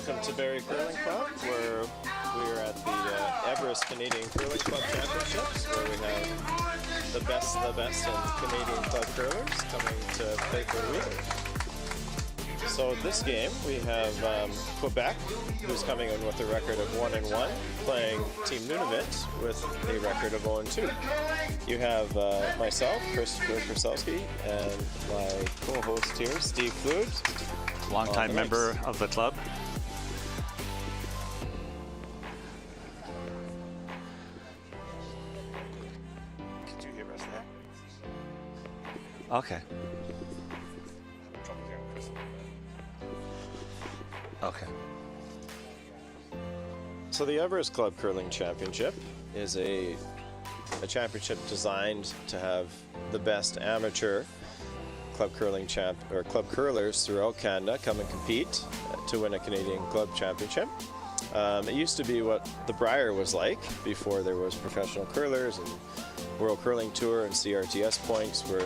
welcome to Barrie Curling Club, where we are at the Everest Canadian Curling Club Championships, where we have the best of the best in Canadian club curlers coming to play for the week. So this game, we have Quebec, who's coming in with a record of 1-1, playing Team Nunavut with a record of 0-2. You have myself, Christopher Krasowski, and my co-host here, Steve Flood. Longtime member of the club. Could you hear us there? Okay. Okay. So the Everest Club Curling Championship is a championship designed to have the best amateur club curlers throughout Canada come and compete to win a Canadian Club Championship. It used to be what the Brier was like before there was professional curlers and World Curling Tour and CRTS points, where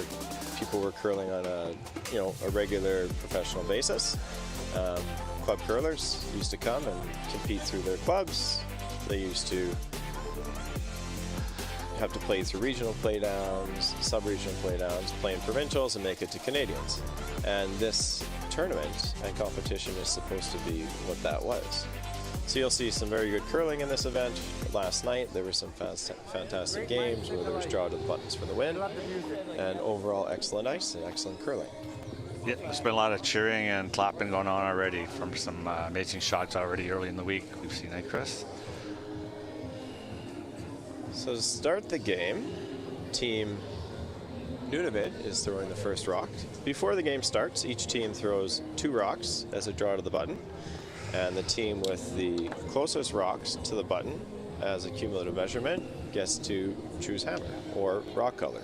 people were curling on a regular professional basis. Club curlers used to come and compete through their clubs. They used to have to play through regional playdowns, sub-regional playdowns, play in provincials, and make it to Canadians. And this tournament and competition is supposed to be what that was. So you'll see some very good curling in this event. Last night there were some fantastic games where there was draw to the buttons for the win, and overall excellent ice and excellent curling. Yeah, there's been a lot of cheering and clapping going on already from some amazing shots already early in the week. We've seen that, Chris. So to start the game, Team Nunavut is throwing the first rock. Before the game starts, each team throws 2 rocks as a draw to the button, and the team with the closest rocks to the button as a cumulative measurement gets to choose hammer or rock color.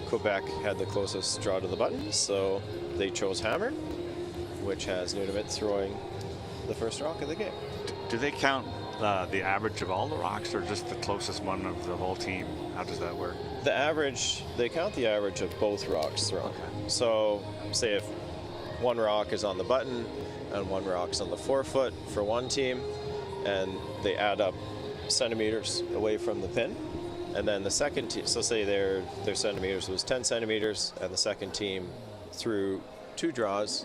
Quebec had the closest draw to the button, so they chose hammer, which has Nunavut throwing the first rock of the game. Do they count the average of all the rocks, or just the closest one of the whole team? How does that work? The average, they count the average of both rocks thrown. Okay. So say if one rock is on the button and one rock's on the forefoot for one team, and they add up centimeters away from the pin, and then the second team, so say their centimeters was 10 centimeters, and the second team threw 2 draws,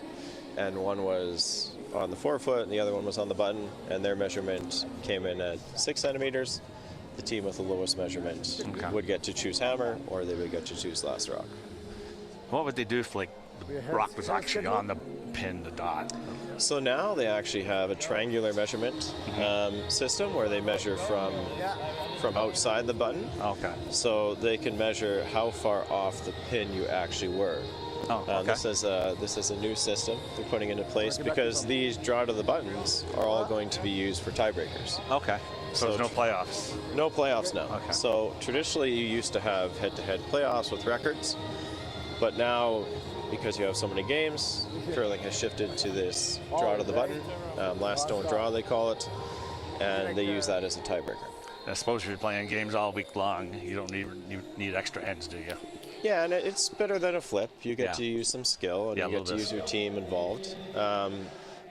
and one was on the forefoot and the other one was on the button, and their measurement came in at 6 centimeters. The team with the lowest measurement would get to choose hammer, or they would get to choose last rock. What would they do if, like, the rock was actually on the pin, the dot? So now they actually have a triangular measurement system where they measure from outside the button. Okay. So they can measure how far off the pin you actually were. Oh, okay. This is a new system they're putting into place because these draw to the buttons are all going to be used for tiebreakers. Okay. So there's no playoffs? No playoffs now. Okay. So traditionally you used to have head-to-head playoffs with records, but now because you have so many games, curling has shifted to this draw to the button, last stone draw they call it, and they use that as a tiebreaker. I suppose if you're playing games all week long, you don't need extra ends, do you? Yeah, and it's better than a flip. You get to use some skill, and you get to bit. use your team involved.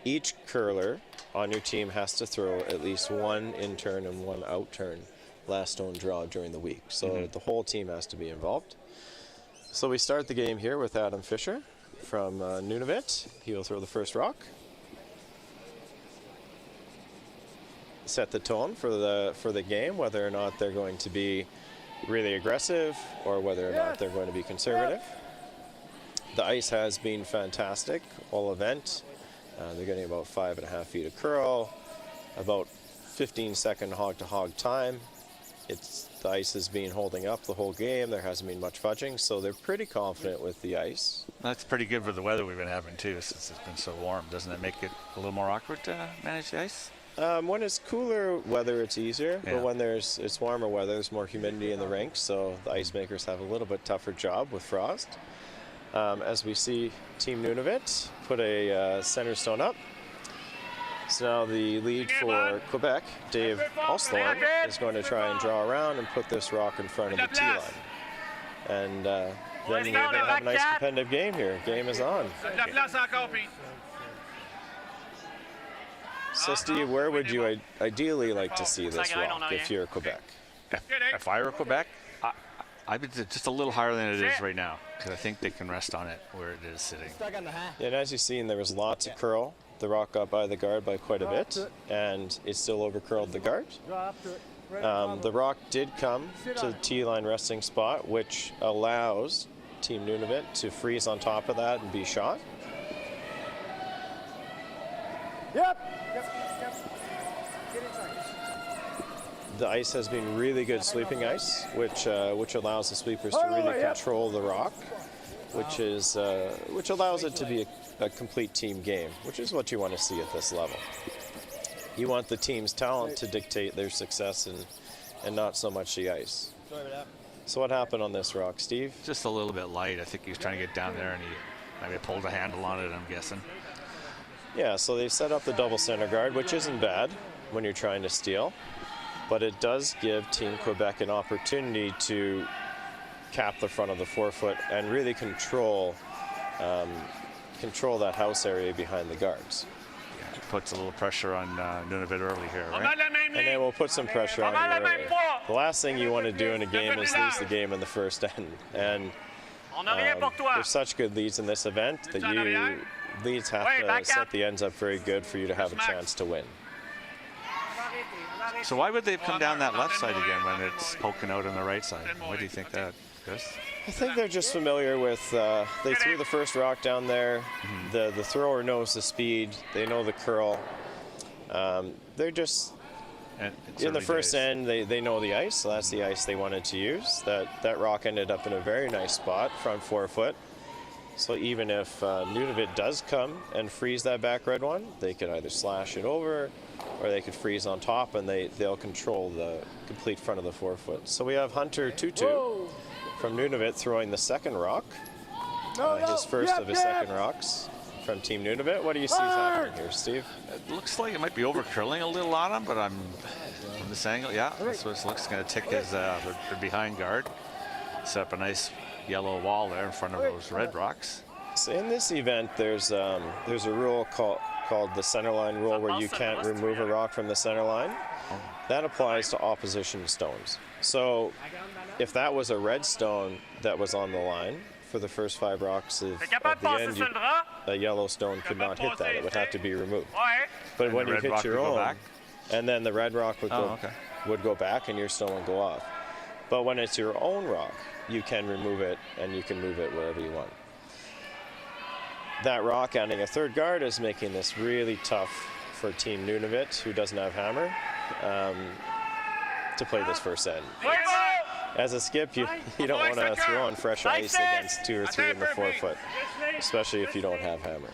Each curler on your team has to throw at least 1 in-turn and 1 out-turn last stone draw during the week. So the whole team has to be involved. So we start the game here with Adam Fisher from Nunavut. He will throw the first rock. Set the tone for the game, whether or not they're going to be really aggressive or whether or not they're going to be conservative. The ice has been fantastic all event. They're getting about 5.5 feet of curl, about 15-second hog-to-hog time. The ice has been holding up the whole game. There hasn't been much fudging, so they're pretty confident with the ice. That's pretty good for the weather we've been having too, since it's been so warm. Doesn't it make it a little more awkward to manage the ice? When it's cooler weather, it's easier, but when it's warmer weather, there's more humidity in the rink, so the ice makers have a little bit tougher job with frost. As we see Team Nunavut put a center stone up. So now the lead for Quebec, Dave Alsthorn, is going to try and draw around and put this rock in front of the tee line. And then we're going to have a nice competitive game here. Game is on. So Steve, where would you ideally like to see this rock if you're Quebec? If I were Quebec, I would just a little higher than it is right now, because I think they can rest on it where it is sitting. And as you've seen, there was lots of curl. The rock got by the guard by quite a bit, and it still overcurled the guard. The rock did come to the T-line resting spot, which allows Team Nunavut to freeze on top of that and be shot. The ice has been really good sweeping ice, which allows the sweepers to really control the rock, which allows it to be a complete team game, which is what you want to see at this level. You want the team's talent to dictate their success and not so much the ice. So what happened on this rock, Steve? Just a little bit light. I think he was trying to get down there and he maybe pulled a handle on it, I'm guessing. Yeah, so they set up the double center guard, which isn't bad when you're trying to steal, but it does give Team Quebec an opportunity to cap the front of the forefoot and really control that house area behind the guards. Yeah, it puts a little pressure on Nunavut early here, right? And then we'll put some pressure on you early. The last thing you want to do in a game is lose the game in the first end. And there's such good leads in this event that leads have to set the ends up very good for you to have a chance to win. So why would they come down that left side again when it's poking out on the right side? Why do you think that, Chris? I think they're just familiar with, they threw the first rock down there. The thrower knows the speed. They know the curl. They're just, in the first end, they know the ice, so that's the ice they wanted to use. That rock ended up in a very nice spot, front forefoot. So even if Nunavut does come and freeze that back red one, they could either slash it over or they could freeze on top, and they'll control the complete front of the forefoot. So we have Hunter Tutu from Nunavut throwing the second rock, his first of his second rocks from Team Nunavut. What do you see happening here, Steve? It looks like it might be overcurling a little on him, but from this angle, yeah, that's what it looks. Going to tick his the behind guard, set up a nice yellow wall there in front of those red rocks. So in this event, there's a rule called the center line rule, where you can't remove a rock from the center line. That applies to opposition stones. So if that was a red stone that was on the line for the first 5 rocks of the end, a yellow stone could not hit that. It would have to be removed. But And when the you red hit rock your would go own, back? and then the red rock would go back and your stone would go off. But when it's your own rock, you can remove it, and you can move it wherever you want. That rock adding a third guard is making this really tough for Team Nunavut, who doesn't have hammer, to play this first end. As a skip, you don't want to throw on fresh ice against 2 or 3 in the forefoot, especially if you don't have hammer.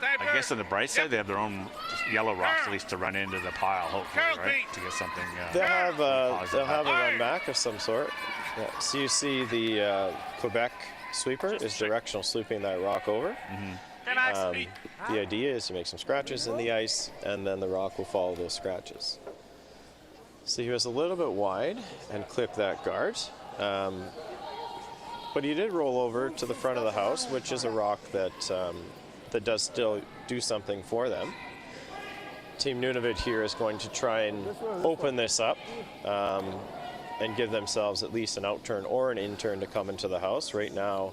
I guess on the bright side, they have their own yellow rocks at least to run into the pile, hopefully, right? To get something. They'll have a run back of some sort. Yeah. So you see the Quebec sweeper is directional sweeping that rock over. The idea is to make some scratches in the ice, and then the rock will follow those scratches. So he was a little bit wide and clipped that guard, but he did roll over to the front of the house, which is a rock that does still do something for them. Team Nunavut here is going to try and open this up and give themselves at least an out turn or an in turn to come into the house. Right now,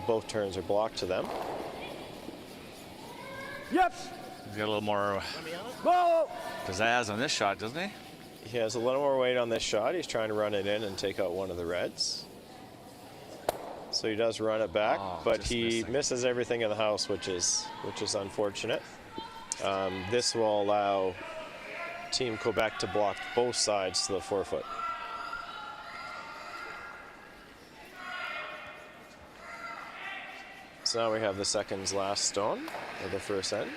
both turns are blocked to them. Yep. He's got a little more pizzazz on this shot, doesn't he? He has a little more weight on this shot. He's trying to run it in and take out one of the reds. So he does run it back, but he misses everything in the house, which is unfortunate. This will allow Team Quebec to block both sides to the forefoot. So now we have the second's last stone of the first end.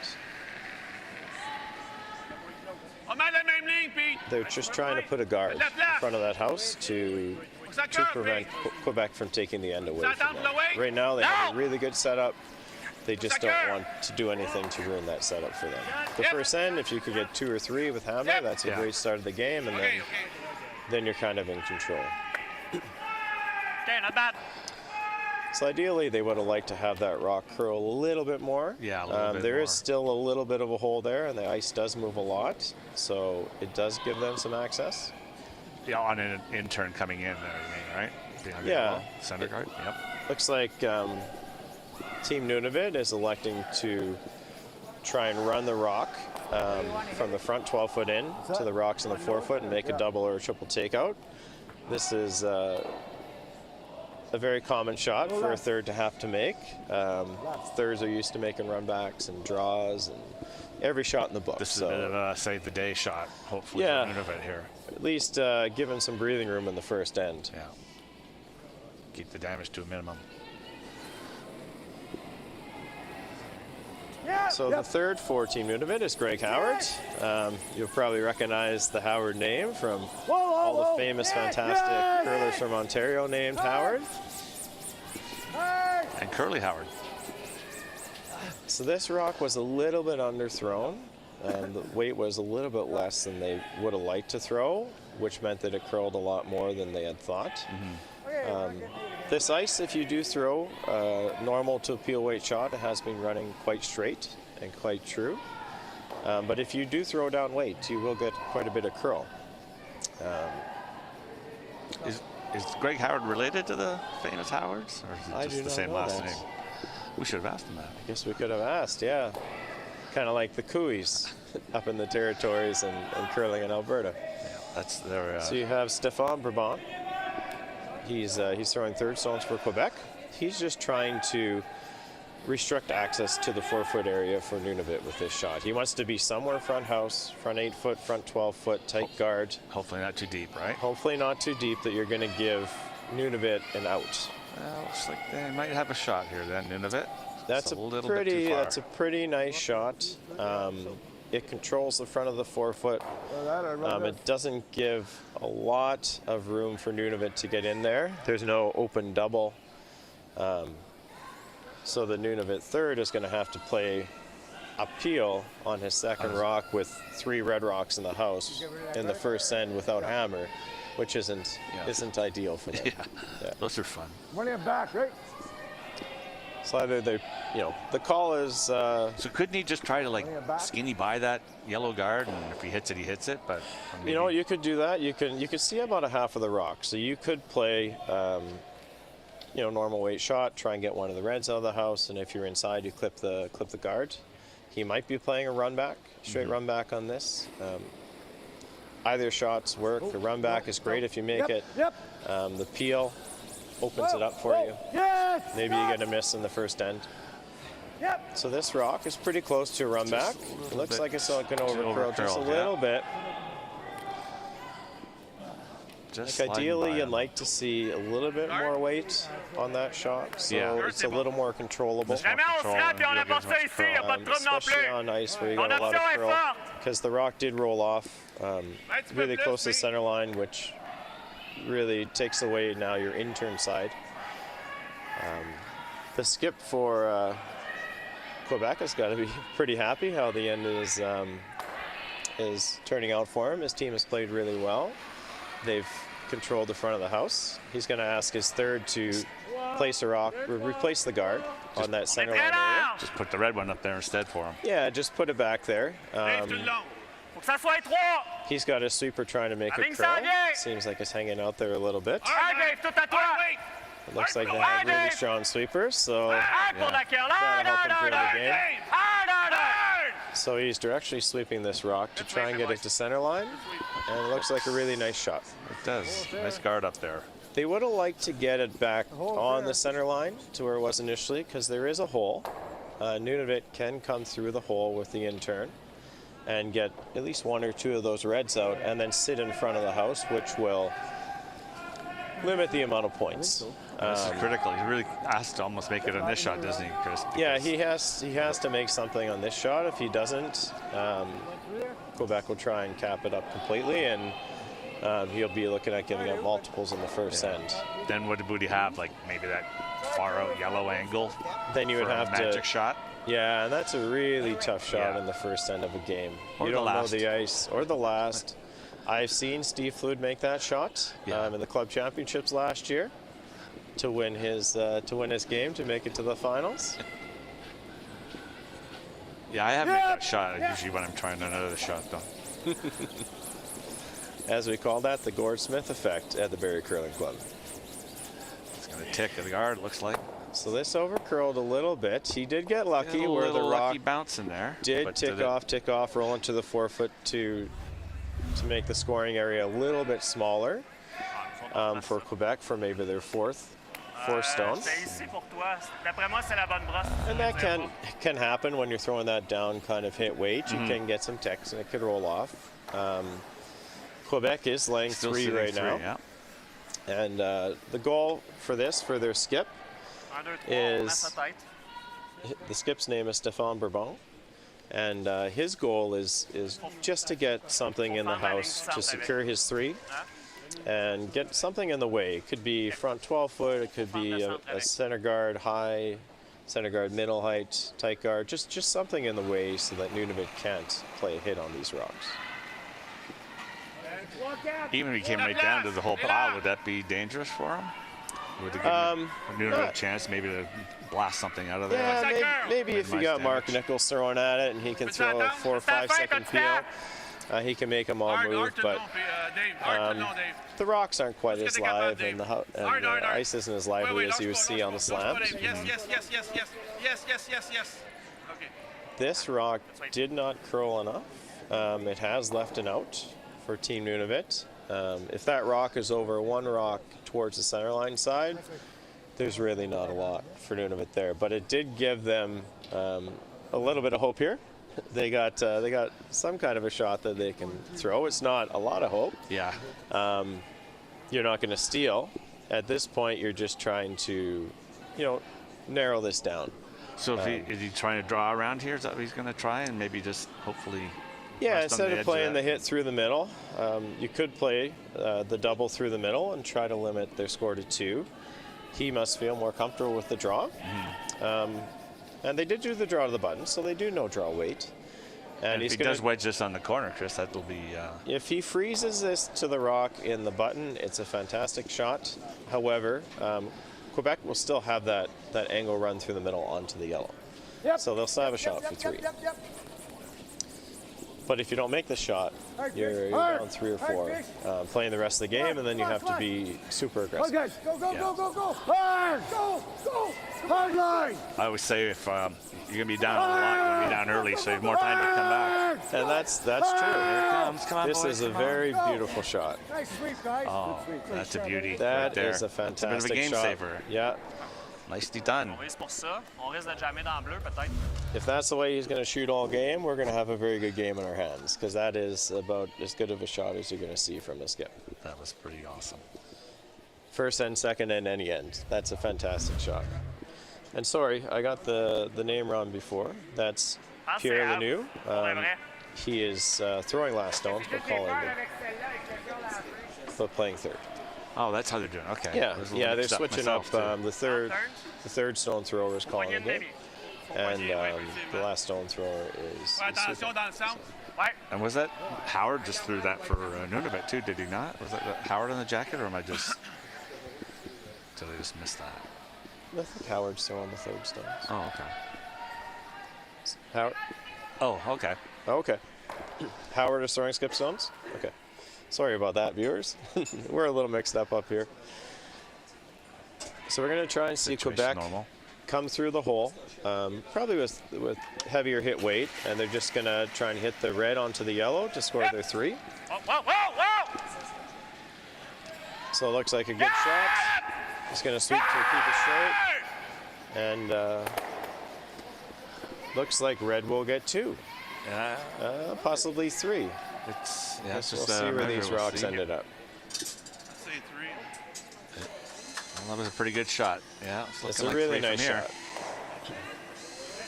They're just trying to put a guard in front of that house to prevent Quebec from taking the end away from them. Right now they have a really good setup. They just don't want to do anything to ruin that setup for them. The first end, if you could get 2 or 3 with hammer, that's a great start of the game, and then you're kind of in control. So ideally, they would have liked to have that rock curl a little bit more. Yeah, a little bit There more. is still a little bit of a hole there, and the ice does move a lot, so it does give them some access. Yeah, on an in-turn coming in there, you mean, right? Behind the Yeah. wall, center guard. Yep. Looks like Team Nunavut is electing to try and run the rock from the front 12-foot in to the rocks in the 4-foot and make a double or a triple takeout. This is a very common shot for a third to have to make. Thirds are used to making runbacks and draws and every shot in the book. This is a bit of a save the day shot, hopefully, Yeah. for Nunavut here. At least give him some breathing room in the first end. Yeah. Keep the damage to a minimum. So the third for Team Nunavut is Greg Howard. You'll probably recognize the Howard name from all the famous, fantastic curlers from Ontario named Howard. And Curly Howard. So this rock was a little bit underthrown, and the weight was a little bit less than they would have liked to throw, which meant that it curled a lot more than they had thought. This ice, if you do throw normal to a peel weight shot, it has been running quite straight and quite true. But if you do throw down weight, you will get quite a bit of curl. Is Greg Howard related to the famous Howards? Or is it I just do the not same know last that. name? We should have asked him that. I guess we could have asked, yeah. Kind of like the Cooies up in the territories and curling in Alberta. Yeah, that's their. So you have Stéphane Brabant. He's throwing third stones for Quebec. He's just trying to restrict access to the 4-foot area for Nunavut with this shot. He wants to be somewhere front house, front 8-foot, front 12-foot, tight guard. Hopefully not too deep, right? Hopefully not too deep that you're going to give Nunavut an out. Well, looks like they might have a shot here then, Nunavut. That's It's a little bit too pretty. far. That's a pretty nice shot. It controls the front of the 4-foot. It doesn't give a lot of room for Nunavut to get in there. There's no open double. So the Nunavut third is going to have to play a peel on his second rock with 3 red rocks in the house in the first end without hammer, which isn't ideal for them. Yeah. Those are fun. Money back, right? So either they, the call is. So couldn't he just try to like skinny by that yellow guard, and if he hits it, he hits it? But maybe- You could do that. You could see about a half of the rock. So you could play, normal weight shot, try and get one of the reds out of the house, and if you're inside, you clip the guard. He might be playing a run back, straight run back on this. Either shots work. The run back is great if you make it. The peel opens it up for you. Yes! Maybe you get a miss in the first end. So this rock is pretty close to a run back. It looks like it's not going to overcurl just a overcurl, little bit. just Like sliding ideally, by you'd him. like to see a little bit more weight on that shot, so Yeah. it's a little more controllable. Jamais on se rate et on apporte ça ici, il n'y a pas de trouble non Especially plus. on ice where you Ton got a lot of option est curl, forte. because the rock did roll off really close to the center line, which really takes away now your in-turn side. The skip for Quebec has got to be pretty happy how the end is turning out for him. His team has played really well. They've controlled the front of the house. He's going to ask his third to place a rock, replace the guard on that center line area. Just put the red one up there instead for him. Yeah, just put it back there. Lève tout le long. Faut que ça soit étroit. He's got his sweeper trying to make it Ligne curl. s'en vient. Seems like it's hanging out there a little bit. Ah, Dave, tout à toi. It looks like they have really strong sweepers, so Ah, pour la curl. Ah, That'll help him non, through non, the game. Ah, non, non. so he's directly sweeping this rock to try and get it to center line, and it looks like a really nice shot. It does. Nice guard up there. They would have liked to get it back on the center line to where it was initially, because there is a hole. Nunavut can come through the hole with the in-turn and get at least 1 or 2 of those reds out, and then sit in front of the house, which will limit the amount of points. This is critical. He really has to almost make it on this shot, doesn't he, Chris? Yeah, Because he has to make something on this shot. If he doesn't, Quebec will try and cap it up completely, and he'll be looking at giving up multiples in the first end. Then what would he have? Like maybe that far out yellow angle. Then you would for a have magic to. shot. Yeah, and that's a really tough shot Yeah. in the first end of a game. Or You the don't know last. the ice or the last. I've seen Steve Flood make that shot Yeah. in the club championships last year. to win his game to make it to the finals. Yeah, I have made that shot usually when I'm trying another shot though. As we call that, the Gord Smith effect at the Barrie Curling Club. It's going to tick at the guard, looks like. So this overcurled a little bit. He did get lucky A where the little rock lucky bounce in there. did but tick off, roll into the forefoot to make the scoring area a little bit smaller for Quebec for maybe their fourth stone. C'est ici pour toi. D'après moi, c'est la bonne brosse. And that can happen when you're throwing that down kind of hit weight. You can get some ticks and it could roll off. Quebec is laying Still three sitting right now. yeah. And the goal for their skip, 1, 2, 3, on a sa tête. the skip's name is Stéphane Brabant. And his goal is just to get something in the house to secure his three and get something in the way. It could be front 12 foot, it could be a center guard high, center guard middle height, tight guard, just something in the way so that Nunavut can't play a hit on these rocks. Even if he came right down to the whole pile, would that be dangerous for him? Would it give Nunavut a chance maybe to blast something out of there? Yeah, maybe if you got Mark Nichols throwing at it and he can throw a 4 or 5 second peel, he can make them all move. But the rocks aren't quite as live and the ice isn't as lively as you would see on the slams. This rock did not curl enough. It has left an out for Team Nunavut. If that rock is over one rock towards the center line side, there's really not a lot for Nunavut there. But it did give them a little bit of hope here. They got some kind of a shot that they can throw. It's not a lot of hope. Yeah. You're not going to steal. At this point, you're just trying to, narrow this down. So is he trying to draw around here? Is that what he's going to try and maybe just hopefully? Yeah, instead of playing the hit through the middle, you could play the double through the middle and try to limit their score to 2. He must feel more comfortable with the draw. And they did do the draw to the button, so they do know draw weight. And if he does wedge this on the corner, Chris, that will be... If he freezes this to the rock in the button, it's a fantastic shot. However, Quebec will still have that angle run through the middle onto the yellow. So they'll still have a shot for 3. But if you don't make the shot, you're down 3 or 4, playing the rest of the game, and then you have to be super aggressive. Go, hard, go, hard line. I always say if you're going to be down a lot, you're going to be down early, so you have more time to come back. And that's true. Here it comes. Come on, This boys, is a very beautiful shot. Nice sweep, guys. Oh, that's a beauty. That right there. is a fantastic it's a bit of a game shot. saver. Yeah. Nicely done. On risque pour ça. On risque de jammer dans le bleu, peut-être. If that's the way he's going to shoot all game, we're going to have a very good game in our hands, because that is about as good of a shot as you're going to see from a skip. That was pretty awesome. First end, second end, any end. That's a fantastic shot. And sorry, I got the name wrong before. That's Pierre Lanoux. He is throwing last stones, but playing third. Oh, that's how they're doing. Okay. Yeah, they're switching up. The third stone thrower is calling the game, and the last stone thrower is And was that Howard just threw that for Nunavut too? Did he not? Was that Howard on the jacket, or am I just? Did I just miss that? I think Howard's still on the third stones. Oh, okay. Howard. Oh, okay. Okay. Howard is throwing skip stones. Okay. Sorry about that, viewers. We're a little mixed up here. So we're going to try and see Quebec come through the hole, probably with heavier hit weight, and they're just going to try and hit the red onto the yellow to score their 3. Whoa! So it looks like a good shot. He's going to sweep to keep it straight, and looks like red will get 2, possibly 3. We'll see where these rocks ended up. Well, that was a pretty good shot. Yeah, it's a really nice shot.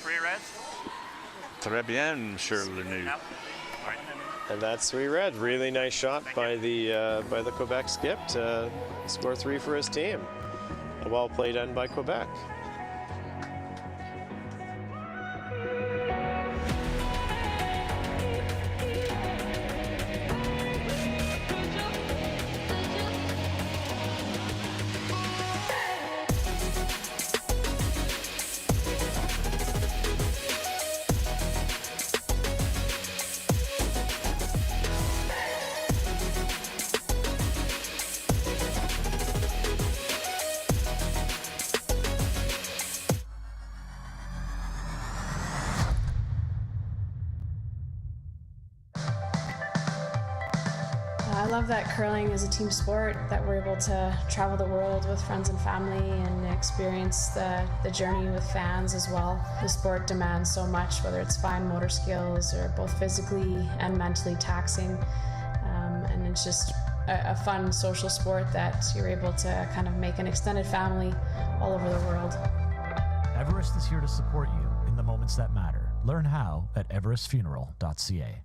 3 reds. Très bien, Monsieur Lanoux. And that's 3 red. Really nice shot by the Quebec skip to score 3 for his team. A well played end by Quebec. I love that curling is a team sport, that we're able to travel the world with friends and family and experience the journey with fans as well. The sport demands so much, whether it's fine motor skills or both physically and mentally taxing. And it's just a fun social sport that you're able to kind of make an extended family all over the world. Everest is here to support you in the moments that matter. Learn how at everestfuneral.ca.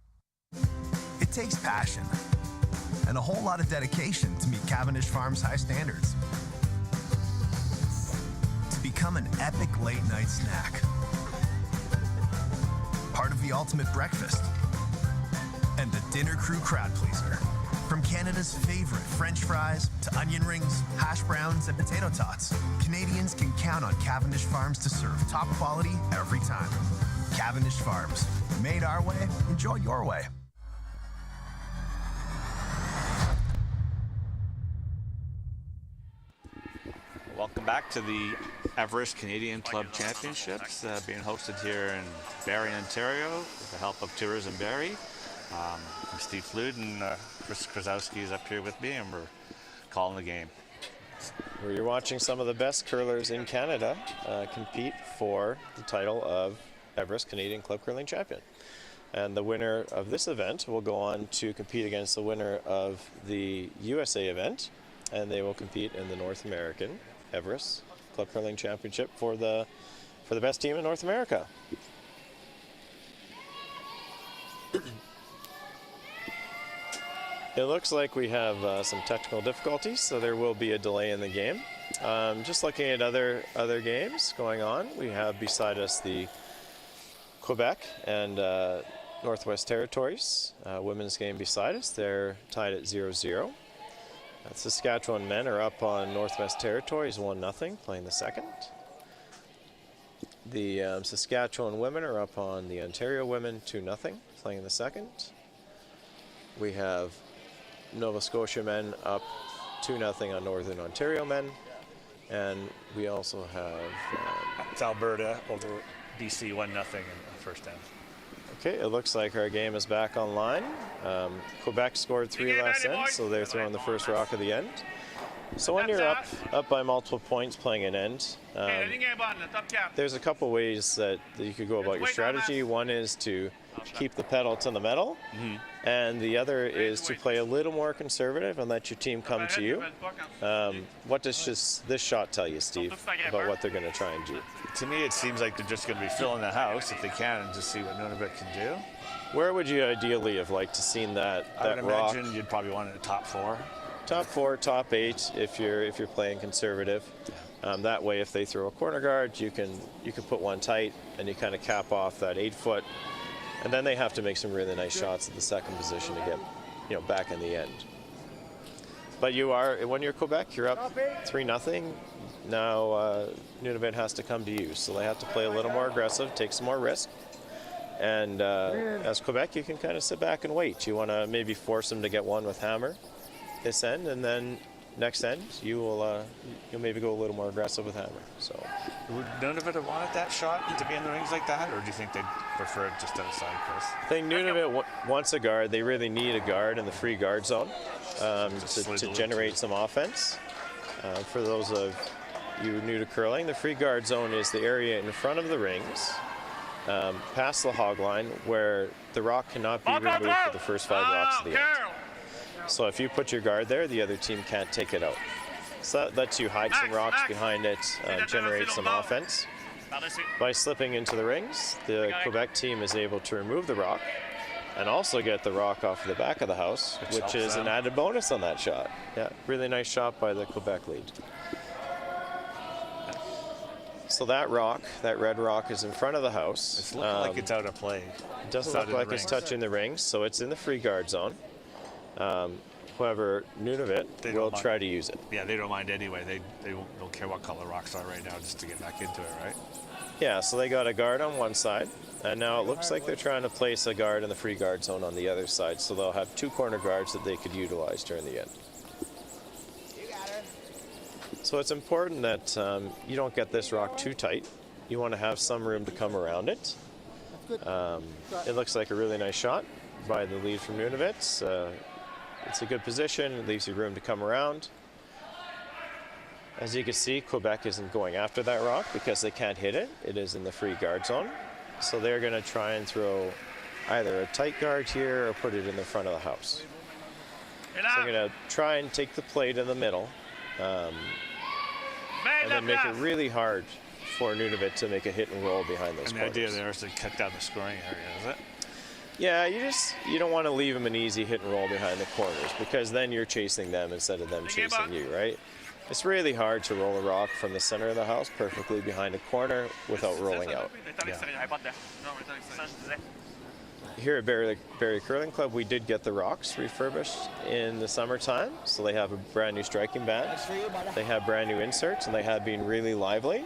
It takes passion and a whole lot of dedication to meet Cavendish Farms' high standards. To become an epic late-night snack. Part of the ultimate breakfast. And the dinner crew crowd pleaser. From Canada's favorite French fries to onion rings, hash browns, and potato tots, Canadians can count on Cavendish Farms to serve top quality every time. Cavendish Farms. Made our way, enjoy your way. Welcome back to the Everest Canadian Club Championships being hosted here in Barrie, Ontario with the help of Tourism Barrie. I'm Steve Flood and Chris Krasowski is up here with me and we're calling the game. Where you're watching some of the best curlers in Canada compete for the title of Everest Canadian Club Curling Champion. And the winner of this event will go on to compete against the winner of the USA event, and they will compete in the North American Everest Club Curling Championship for the best team in North America. It looks like we have some technical difficulties, so there will be a delay in the game. Just looking at other games going on, we have beside us the Quebec and Northwest Territories women's game beside us. They're tied at 0-0. Saskatchewan men are up on Northwest Territories 1-0, playing the second. The Saskatchewan women are up on the Ontario women 2-0, playing the second. We have Nova Scotia men up 2-0 on Northern Ontario men. And we also have... it's Alberta over BC 1-0 in the first end. Okay, it looks like our game is back online. Quebec scored 3 last end, so they're throwing the first rock of the end. So when you're up by multiple points playing an end, there's a couple ways that you could go about your strategy. One is to keep the pedal to the metal, and the other is to play a little more conservative and let your team come to you. What does this shot tell you, Steve, about what they're going to try and do? To me, it seems like they're just going to be filling the house if they can and just see what Nunavut can do. Where would you ideally have liked to seen that I would rock? imagine you'd probably want it in the top 4. Top 4, top 8 if you're playing conservative. That way, if they throw a corner guard, you can put one tight and you kind of cap off that 8 foot, and then they have to make some really nice shots at the second position to get back in the end. But when you're Quebec, you're up 3-0. Now Nunavut has to come to you, so they have to play a little more aggressive, take some more risk. And as Quebec, you can kind of sit back and wait. You want to maybe force them to get one with hammer this end, and then next end you'll maybe go a little more aggressive with hammer. So would Nunavut have wanted that shot to be in the rings like that, or do you think they'd prefer it just outside, Chris? I think Nunavut wants a guard. They really need a guard in the free guard zone to generate some offense. For those of you new to curling, the free guard zone is the area in front of the rings, past the hog line, where the rock cannot be removed for the first 5 rocks of the end. So if you put your guard there, the other team can't take it out. So that lets you hide some rocks behind it, generate some offense. By slipping into the rings, the Quebec team is able to remove the rock and also get the rock off the back of the house, which is an added bonus on that shot. Yeah, really nice shot by the Quebec lead. So that red rock is in front of the house. It's looking like it's out of play. It doesn't look like it's touching the rings, so it's in the free guard zone. However, Nunavut will try to use it. Yeah, they don't mind anyway. They don't care what color rocks are right now just to get back into it, right? Yeah, so they got a guard on one side, and now it looks like they're trying to place a guard in the free guard zone on the other side, so they'll have 2 corner guards that they could utilize during the end. So it's important that you don't get this rock too tight. You want to have some room to come around it. It looks like a really nice shot by the lead from Nunavut. it's a good position. It leaves you room to come around. As you can see, Quebec isn't going after that rock because they can't hit it. It is in the free guard zone. So they're going to try and throw either a tight guard here or put it in the front of the house. So they're going to try and take the plate in the middle and then make it really hard for Nunavut to make a hit and roll behind those And corners. the idea there is to cut down the scoring area, is it? Yeah, you don't want to leave them an easy hit and roll behind the corners because then you're chasing them instead of them chasing you, right? It's really hard to roll a rock from the center of the house perfectly behind a corner without rolling out. Here at Barrie Curling Club, we did get the rocks refurbished in the summertime, so they have a brand new striking band. They have brand new inserts, and they have been really lively.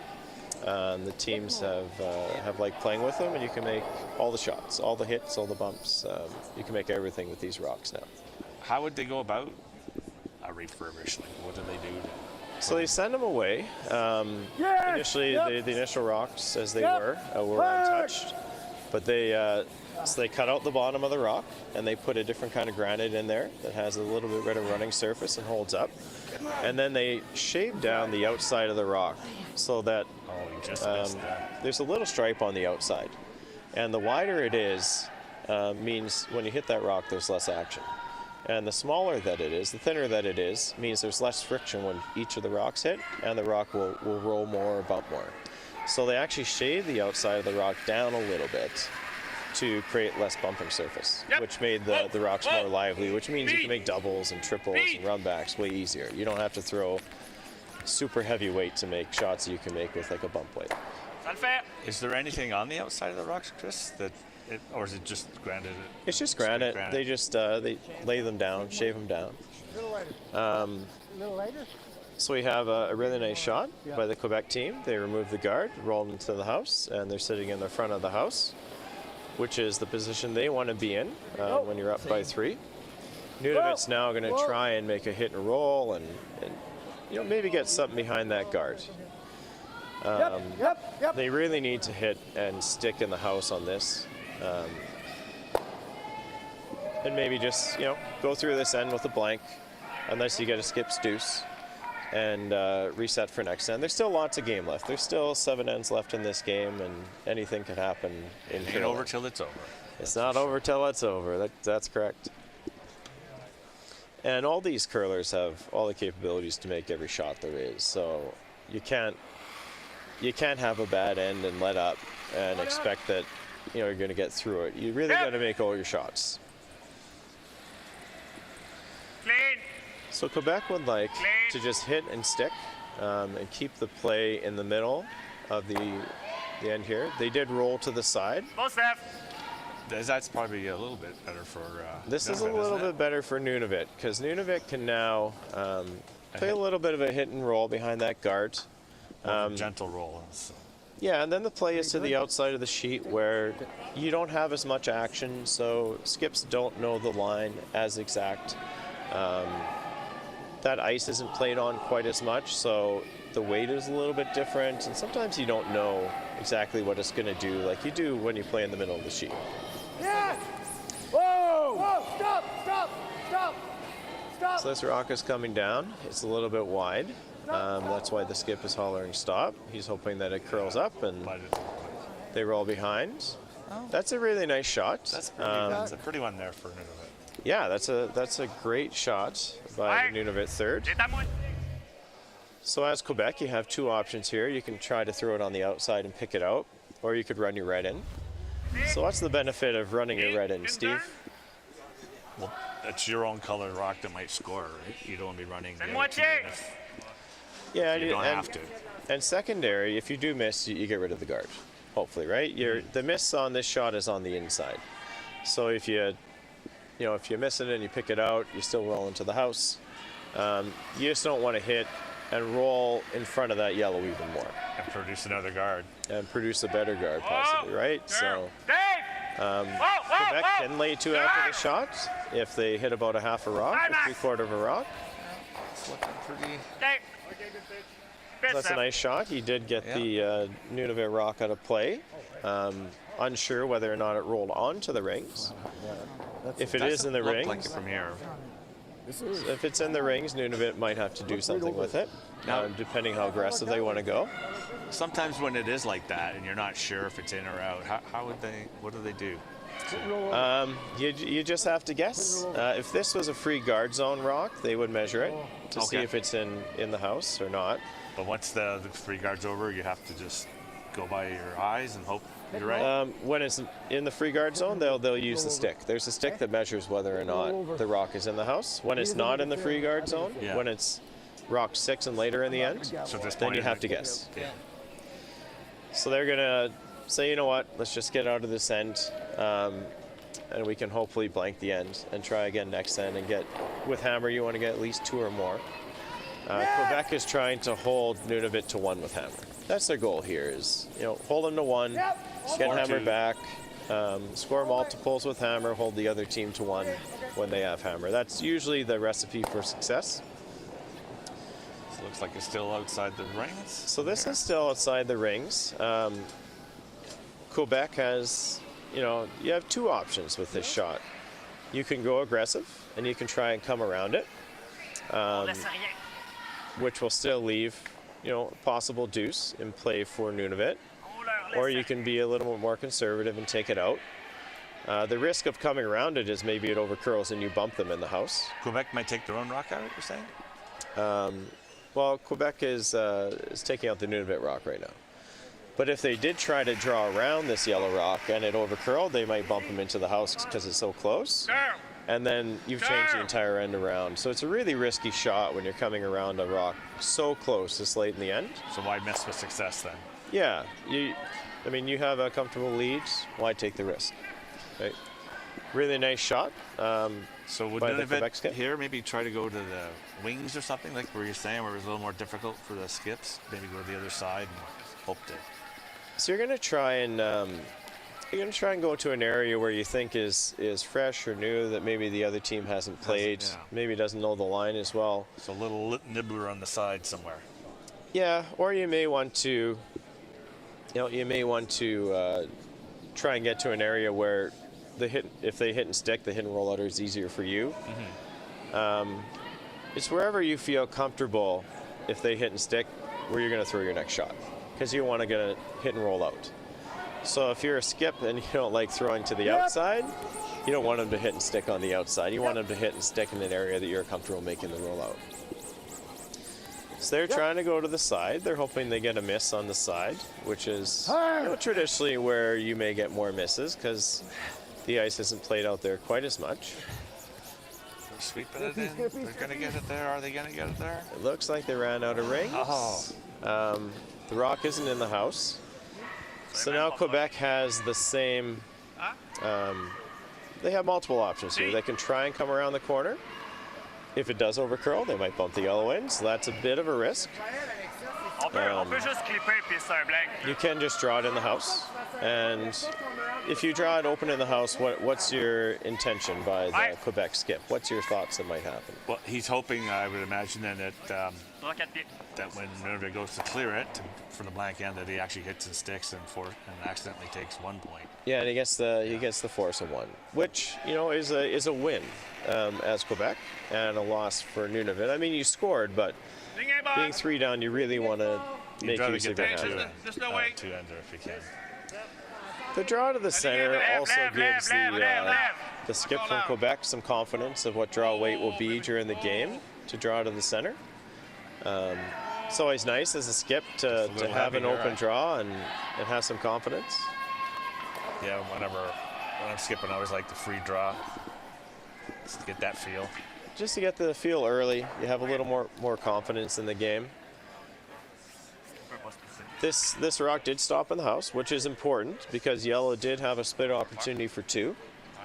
The teams have liked playing with them, and you can make all the shots, all the hits, all the bumps. You can make everything with these rocks now. How would they go about a refurbish? Like, what do they do? So they send them away. Initially, the initial rocks, as they were untouched, but they cut out the bottom of the rock and they put a different kind of granite in there that has a little bit better running surface and holds up. And then they shave down the outside of the rock so that there's a little stripe on the outside. And the wider it is, means when you hit that rock, there's less action. And the smaller that it is, the thinner that it is, means there's less friction when each of the rocks hit, and the rock will roll more or bump more. So they actually shave the outside of the rock down a little bit to create less bumping surface, which made the rocks more lively, which means you can make doubles and triples and runbacks way easier. You don't have to throw super heavy weight to make shots that you can make with like a bump weight. Is there anything on the outside of the rocks, Chris, or is it just granite? It's just granite. They just they lay them down, shave them down. So we have a really nice shot by the Quebec team. They remove the guard, roll them into the house, and they're sitting in the front of the house, which is the position they want to be in when you're up by 3. Nunavut's now going to try and make a hit and roll and maybe get something behind that guard. They really need to hit and stick in the house on this. And maybe just, go through this end with a blank, unless you get a skip's deuce, and reset for next end. There's still lots of game left. There's still 7 ends left in this game, and anything could happen in It ain't over till it's over. It's not over till it's over. That's correct. And all these curlers have all the capabilities to make every shot there is. So you can't have a bad end and let up and expect that you're going to get through it. You really got to make all your shots. So Quebec would like to just hit and stick and keep the play in the middle of the end here. They did roll to the side. That's probably a little bit better for This is a little bit better for Nunavut because Nunavut can now play a little bit of a hit and roll behind that guard. Gentle roll. So. Yeah, and then the play is to the outside of the sheet where you don't have as much action, so skips don't know the line as exact. That ice isn't played on quite as much, so the weight is a little bit different, and sometimes you don't know exactly what it's going to do like you do when you play in the middle of the sheet. Yes! Whoa! Whoa! Stop! Stop! Stop! Stop! So this rock is coming down. It's a little bit wide. That's why the skip is hollering stop. He's hoping that it curls up and they roll behind. That's a really nice shot. That's a pretty one there for Nunavut. Yeah, that's a great shot by the Nunavut third. So as Quebec, you have 2 options here. You can try to throw it on the outside and pick it out, or you could run your red in. So what's the benefit of running your red in, Steve? Well, it's your own colored rock that might score, right? You don't want to be running. Yeah, you don't have to. And secondary, if you do miss, you get rid of the guard. Hopefully, right? The miss on this shot is on the inside. So if you miss it and you pick it out, you still roll into the house. You just don't want to hit and roll in front of that yellow even more. And produce another guard. And produce a better guard, possibly, right? So Quebec can lay 2 after the shot if they hit about a half a rock, or 3/4 of a rock. It's looking pretty. That's a nice shot. He did get the Nunavut rock out of play. Unsure whether or not it rolled onto the rings. If it is in the rings, like it from here. So if it's in the rings, Nunavut might have to do something with it, depending how aggressive they want to go. Sometimes when it is like that and you're not sure if it's in or out, what do they do? You just have to guess. If this was a free guard zone rock, they would measure it to see if it's in the house or not. But once the free guard's over, you have to just go by your eyes and hope you're right. When it's in the free guard zone, they'll use the stick. There's a stick that measures whether or not the rock is in the house. When it's not in the free guard zone, when it's rock 6 and later in the end, so then you have to guess. Yeah. So they're gonna say, you know what, let's just get out of this end, and we can hopefully blank the end and try again next end and get, with hammer, you want to get at least 2 or more. Quebec is trying to hold Nunavut to 1 with hammer. That's their goal here is, hold them to 1, get hammer back, score multiples with hammer, hold the other team to 1 when they have hammer. That's usually the recipe for success. So it looks like it's still outside the rings. So this is still outside the rings. Quebec has, you have 2 options with this shot. You can go aggressive and you can try and come around it, which will still leave, possible deuce in play for Nunavut. Or you can be a little bit more conservative and take it out. The risk of coming around it is maybe it overcurls and you bump them in the house. Quebec might take their own rock out, you're saying? Well, Quebec is taking out the Nunavut rock right now. But if they did try to draw around this yellow rock and it overcurled, they might bump them into the house because it's so close. And then you've changed the entire end around. So it's a really risky shot when you're coming around a rock so close this late in the end. So why mess with success then? Yeah, you have a comfortable lead. Why take the risk? Right? Really nice shot. So would Nunavut here maybe try to go to the wings or something, like where you're saying, where it was a little more difficult for the skips? Maybe go to the other side and hope to. So you're going to try and go to an area where you think is fresh or new that maybe the other team hasn't played, maybe doesn't know the line as well. So a little nibbler on the side somewhere. Yeah, or you may want to, try and get to an area where if they hit and stick, the hit and roll outer is easier for you. It's wherever you feel comfortable if they hit and stick where you're going to throw your next shot, because you want to get a hit and roll out. So if you're a skip and you don't like throwing to the outside, you don't want them to hit and stick on the outside. You want them to hit and stick in an area that you're comfortable making the roll out. So they're trying to go to the side. They're hoping they get a miss on the side, which is traditionally where you may get more misses because the ice isn't played out there quite as much. They're sweeping it in. They're going to get it there. Are they going to get it there? It looks like they ran out of rings. The rock isn't in the house. So now Quebec has the same, they have multiple options here. They can try and come around the corner. If it does overcurl, they might bump the yellow in, so that's a bit of a risk. You can just draw it in the house. And if you draw it open in the house, what's your intention by the Quebec skip? What's your thoughts that might happen? Well, he's hoping, I would imagine, then that when Nunavut goes to clear it for the blank end, that he actually hits and sticks and accidentally takes 1 point. Yeah, and he gets the force of 1, which is a win as Quebec and a loss for Nunavut. I mean, you scored, but being 3 down, you really want to make use of your hand. Two-ender if you can. The draw to the center also gives the skip from Quebec some confidence of what draw weight will be during the game to draw to the center. It's always nice as a skip to have an open draw and have some confidence. Yeah, when I'm skipping, I always like the free draw, just to get that feel. Just to get the feel early, you have a little more confidence in the game. This rock did stop in the house, which is important because yellow did have a split opportunity for 2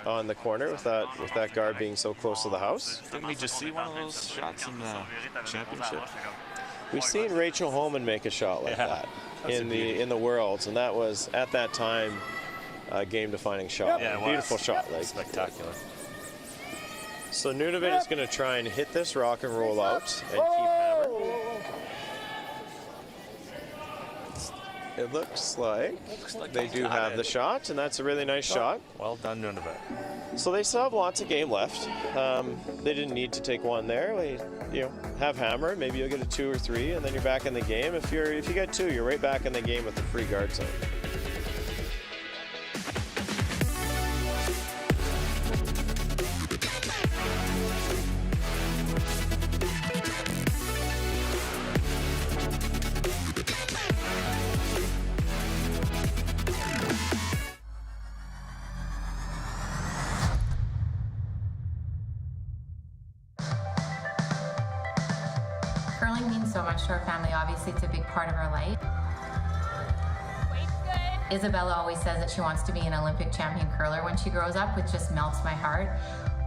on the corner with that guard being so close to the house. Didn't we just see one of those shots in the championship? We've seen Rachel Holman make a shot like that in the Worlds, and that was at that time a game-defining shot. Yeah, beautiful shot, like spectacular. So Nunavut is going to try and hit this rock and roll out and keep hammer. It looks like they do have the shot, and that's a really nice shot. Well done, Nunavut. So they still have lots of game left. They didn't need to take one there. Have hammer, maybe you'll get a 2 or 3, and then you're back in the game. If you get 2, you're right back in the game with the free guard zone. Curling means so much to our family. Obviously, it's a big part of our life. Isabella always says that she wants to be an Olympic champion curler when she grows up, which just melts my heart.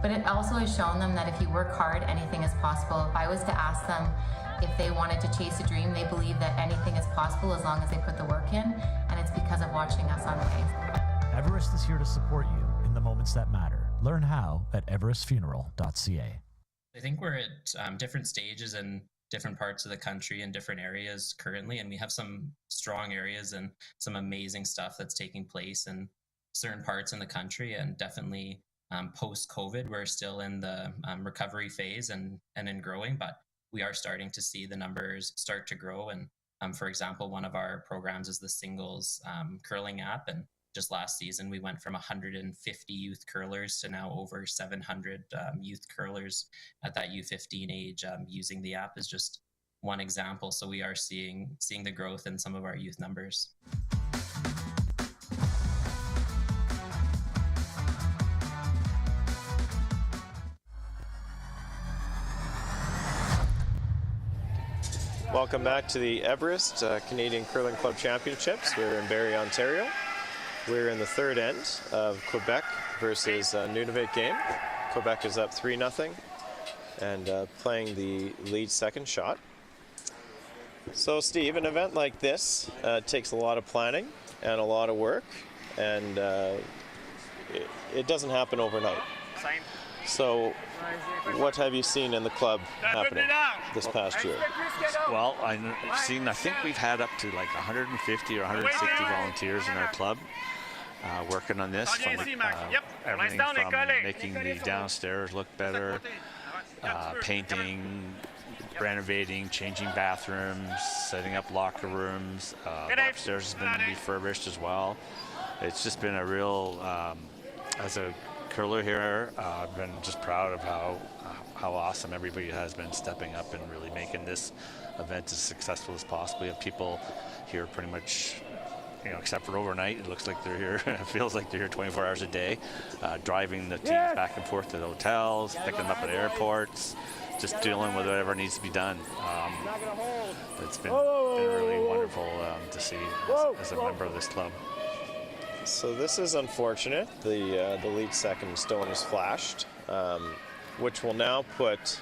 But it also has shown them that if you work hard, anything is possible. If I was to ask them if they wanted to chase a dream, they believe that anything is possible as long as they put the work in, and it's because of watching us on the ice. Everest is here to support you in the moments that matter. Learn how at everestfuneral.ca. I think we're at different stages in different parts of the country and different areas currently, and we have some strong areas and some amazing stuff that's taking place in certain parts in the country. And definitely post-COVID, we're still in the recovery phase and in growing, but we are starting to see the numbers start to grow. And for example, one of our programs is the singles curling app, and just last season we went from 150 youth curlers to now over 700 youth curlers at that U15 age. Using the app is just one example. So we are seeing the growth in some of our youth numbers. Welcome back to the Everest Canadian Curling Club Championships. We're in Barrie, Ontario. We're in the third end of Quebec versus Nunavut game. Quebec is up 3-0 and playing the lead second shot. So Steve, an event like this takes a lot of planning and a lot of work, and it doesn't happen overnight. So what have you seen in the club happening this past year? Well, I think we've had up to like 150 or 160 volunteers in our club working on this, from everything from making the downstairs look better, painting, renovating, changing bathrooms, setting up locker rooms. The upstairs has been refurbished as well. It's just been a real, as a curler here, I've been just proud of how awesome everybody has been stepping up and really making this event as successful as possible. We have people here pretty much, except for overnight, it looks like they're here, it feels like they're here 24 hours a day, driving the teams back and forth to the hotels, picking them up at airports, just dealing with whatever needs to be done. It's been really wonderful to see as a member of this club. So this is unfortunate. The lead second stone is flashed, which will now put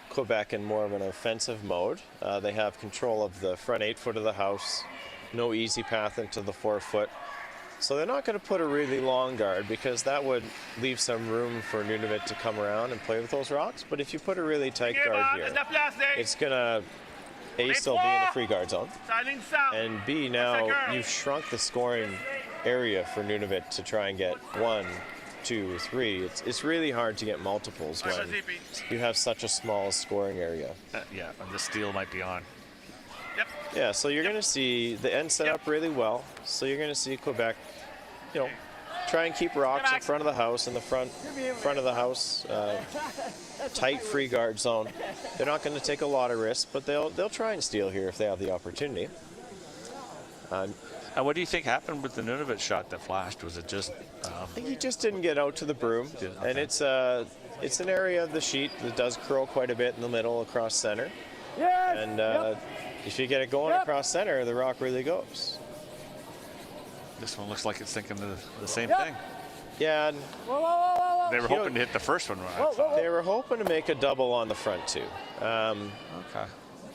Quebec in more of an offensive mode. They have control of the front 8 foot of the house, no easy path into the 4 foot. So they're not going to put a really long guard because that would leave some room for Nunavut to come around and play with those rocks. But if you put a really tight guard here, it's going to A, still be in the free guard zone, and B, now you've shrunk the scoring area for Nunavut to try and get 1, 2, 3. It's really hard to get multiples when you have such a small scoring area. Yeah, and the steal might be on. Yeah, so you're going to see the end set up really well. So you're going to see Quebec, try and keep rocks in front of the house, in the front of the house, tight free guard zone. They're not going to take a lot of risks, but they'll try and steal here if they have the opportunity. And what do you think happened with the Nunavut shot that flashed? Was it just? I think he just didn't get out to the broom, and it's an area of the sheet that does curl quite a bit in the middle across center. And if you get it going across center, the rock really goes. This one looks like it's thinking the same thing. Yeah. And they were hoping to hit the first one right. They were hoping to make a double on the front too. Okay.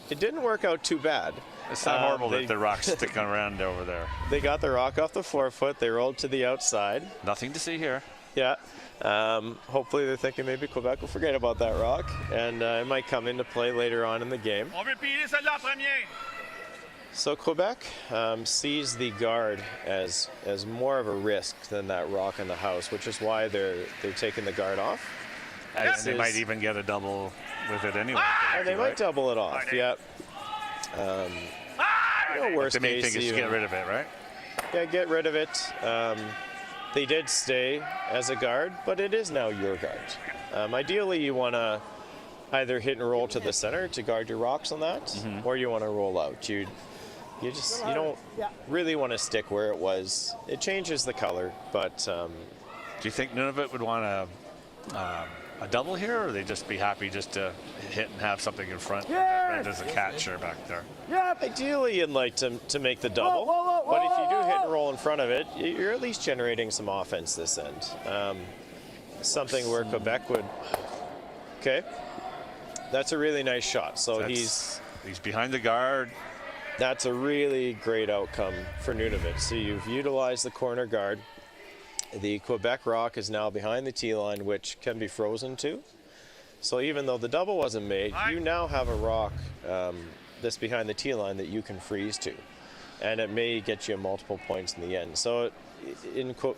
It didn't work out too bad. It's not horrible that the rock's sticking around over there. They got the rock off the 4 foot. They rolled to the outside. Nothing to see here. Yeah. Hopefully they're thinking maybe Quebec will forget about that rock, and it might come into play later on in the game. So Quebec sees the guard as more of a risk than that rock in the house, which is why they're taking the guard off. And they might even get a double with it anyway. They might double it off. Yeah. Worst the main case, thing is to get rid of it, right? Yeah, get rid of it. They did stay as a guard, but it is now your guard. Ideally, you want to either hit and roll to the center to guard your rocks on that, or you want to roll out. You don't really want to stick where it was. It changes the color, but do you think Nunavut would want a double here, or they just be happy just to hit and have something in front and as a catcher back there? Ideally, you'd like to make the double, but if you do hit and roll in front of it, you're at least generating some offense this end. Something where Quebec would. Okay, that's a really nice shot. So he's behind the guard. That's a really great outcome for Nunavut. So you've utilized the corner guard. The Quebec rock is now behind the tee line, which can be frozen too. So even though the double wasn't made, you now have a rock that's behind the tee line that you can freeze to. And it may get you multiple points in the end. So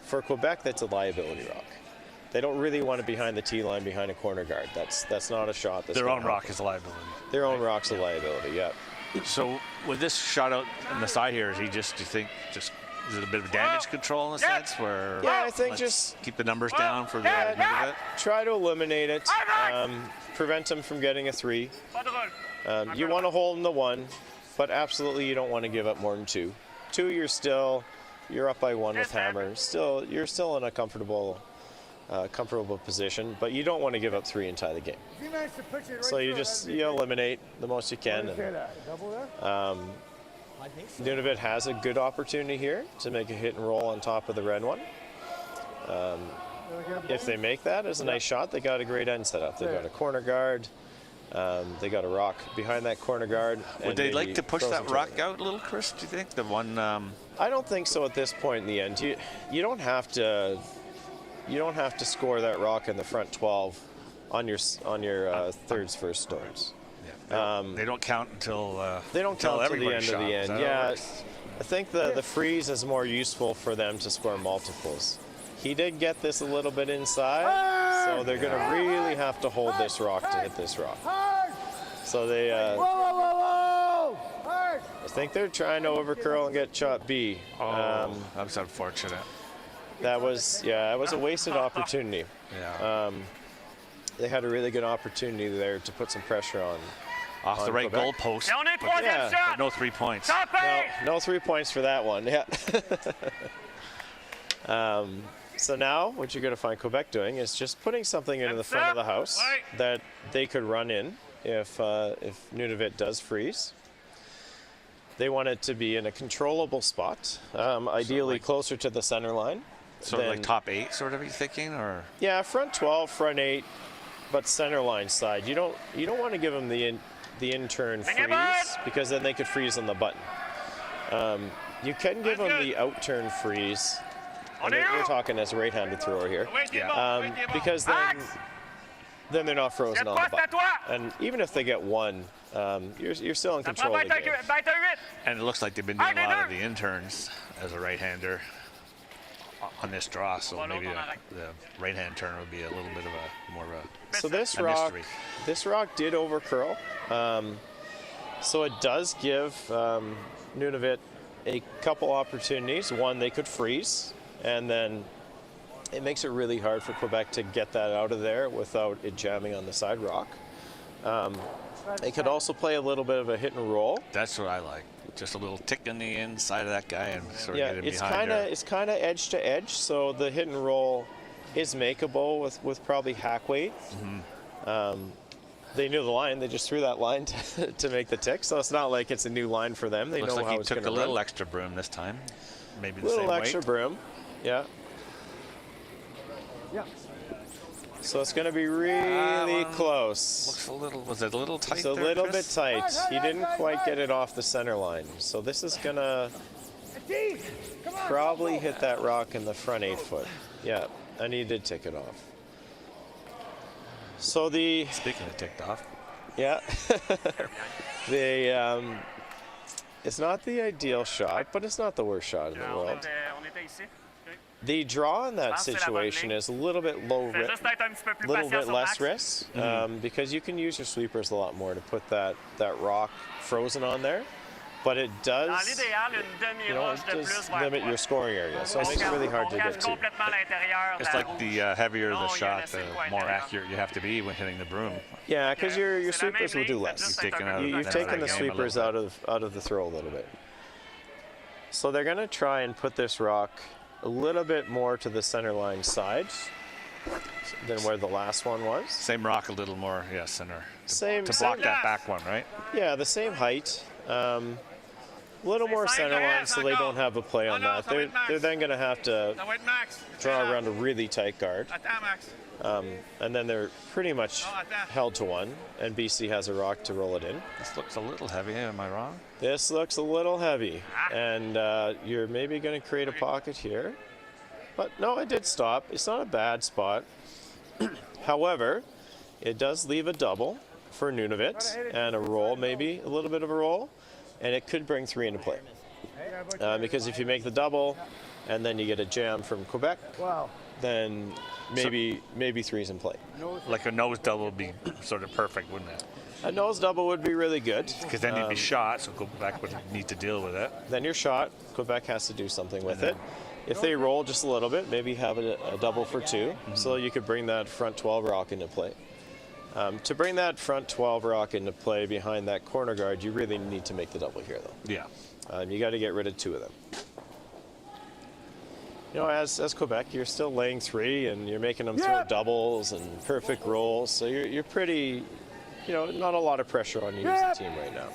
for Quebec, that's a liability rock. They don't really want it behind the tee line, behind a corner guard. That's not a shot. Their own rock is a liability. Their own rock's a liability, yeah. So with this shot out on the side here, is it a bit of damage control in a sense where I think just keep the numbers down for the Nunavut? Try to eliminate it, prevent them from getting a 3. You want to hold them to 1, but absolutely you don't want to give up more than 2. 2, you're up by 1 with hammer. You're still in a comfortable position, but you don't want to give up 3 and tie the game. So you eliminate the most you can. Nunavut has a good opportunity here to make a hit and roll on top of the red one. If they make that as a nice shot, they got a great end setup. They got a corner guard. They got a rock behind that corner guard. Would they like to push that rock out a little, Chris? Do you think the one? I don't think so at this point in the end. You don't have to. You don't have to score that rock in the front 12 on your thirds first stones. They don't count until they don't count until the end shot. of the end. Yeah, I think the freeze is more useful for them to score multiples. He did get this a little bit inside, so they're going to really have to hold this rock to hit this rock. So they. I think they're trying to overcurl and get shot B. That's unfortunate. That was a wasted opportunity. Yeah. They had a really good opportunity there to put some pressure on. Off the right goal post. But no 3 points. No 3 points for that one. Yeah. So now what you're going to find Quebec doing is just putting something into the front of the house that they could run in if Nunavut does freeze. They want it to be in a controllable spot, ideally closer to the center line. So like top 8 sort of, are you thinking, or? Yeah, front 12, front 8, but center line side. You don't want to give them the in-turn freeze, because then they could freeze on the button. You can give them the out-turn freeze. And we're talking as a right-handed thrower here. Because then they're not frozen on the button. And even if they get 1, you're still in control of the game. And it looks like they've been doing a lot of the interns as a right-hander on this draw, so maybe the right-hand turn would be a little bit of more of a So this mystery. rock did overcurl. So it does give Nunavut a couple opportunities. One, they could freeze, and then it makes it really hard for Quebec to get that out of there without it jamming on the side rock. They could also play a little bit of a hit and roll. That's what I like. Just a little tick in the inside of that guy and sort of get him behind it's kind of edge to edge, so the hit and roll is makeable with probably hack weight. They knew the line; they just threw that line to make the tick. So it's not like it's a new line for them. They Looks know like how he it's took going to a little run. extra broom this time. Maybe the little same extra weight. broom, yeah. So it's going to be really close. Looks a little. Was it a little tight? It's a little bit tight. He didn't quite get it off the center line. So this is going to probably hit that rock in the front 8 foot. Yeah, and he did tick it off. So Speaking of ticked off. Yeah. It's not the ideal shot, but it's not the worst shot in the world. On était ici. The draw in that situation is a little bit low Fais risk, juste être un petit peu plus little patient bit sur less Max. risk, because you can use your sweepers a lot more to put that rock frozen on there. But it Dans does, l'idéal, une you know, demi-roche it de does plus vers limit toi. your scoring area, so it makes it really hard to On get cache to. complètement l'intérieur de It's la like the rouge. heavier the Non, il a shot, laissé the le coin more intérieur. accurate you have to be when hitting the broom. Yeah, because your C'est la même sweepers will do ligne, less. faites juste You've être taken un peu out- plus You've That's taken right. the Game a little sweepers out of the throw a little bit. So they're going to try and put this rock a little bit more to the center line side than where the last one was. Same rock, a little more, yeah, center. Same, To block same- that back one, right? Yeah, the same height. A little more center line so they don't have a play on that. They're then going to have to Ça va être Max. draw around a really tight guard. Attends, Max. And then they're pretty much held to one, and BC has a rock to roll it in. This looks a little heavy, am I wrong? This looks a little heavy, and you're maybe going to create a pocket here. But no, it did stop. It's not a bad spot. However, it does leave a double for Nunavut and a roll, maybe a little bit of a roll, and it could bring 3 into play. Because if you make the double and then you get a jam from Quebec, then maybe 3's in play. Like a nose double would be sort of perfect, wouldn't it? A nose double would be really good. Because then you'd be shot, so Quebec would need to deal with it. Then you're shot. Quebec has to do something with it. If they roll just a little bit, maybe have a double for 2, so you could bring that front 12 rock into play. To bring that front 12 rock into play behind that corner guard, you really need to make the double here, though. Yeah. You got to get rid of 2 of them. You know, as Quebec, you're still laying 3, and you're making them throw doubles and perfect rolls, so you're pretty, you know, not a lot of pressure on you as a team right now.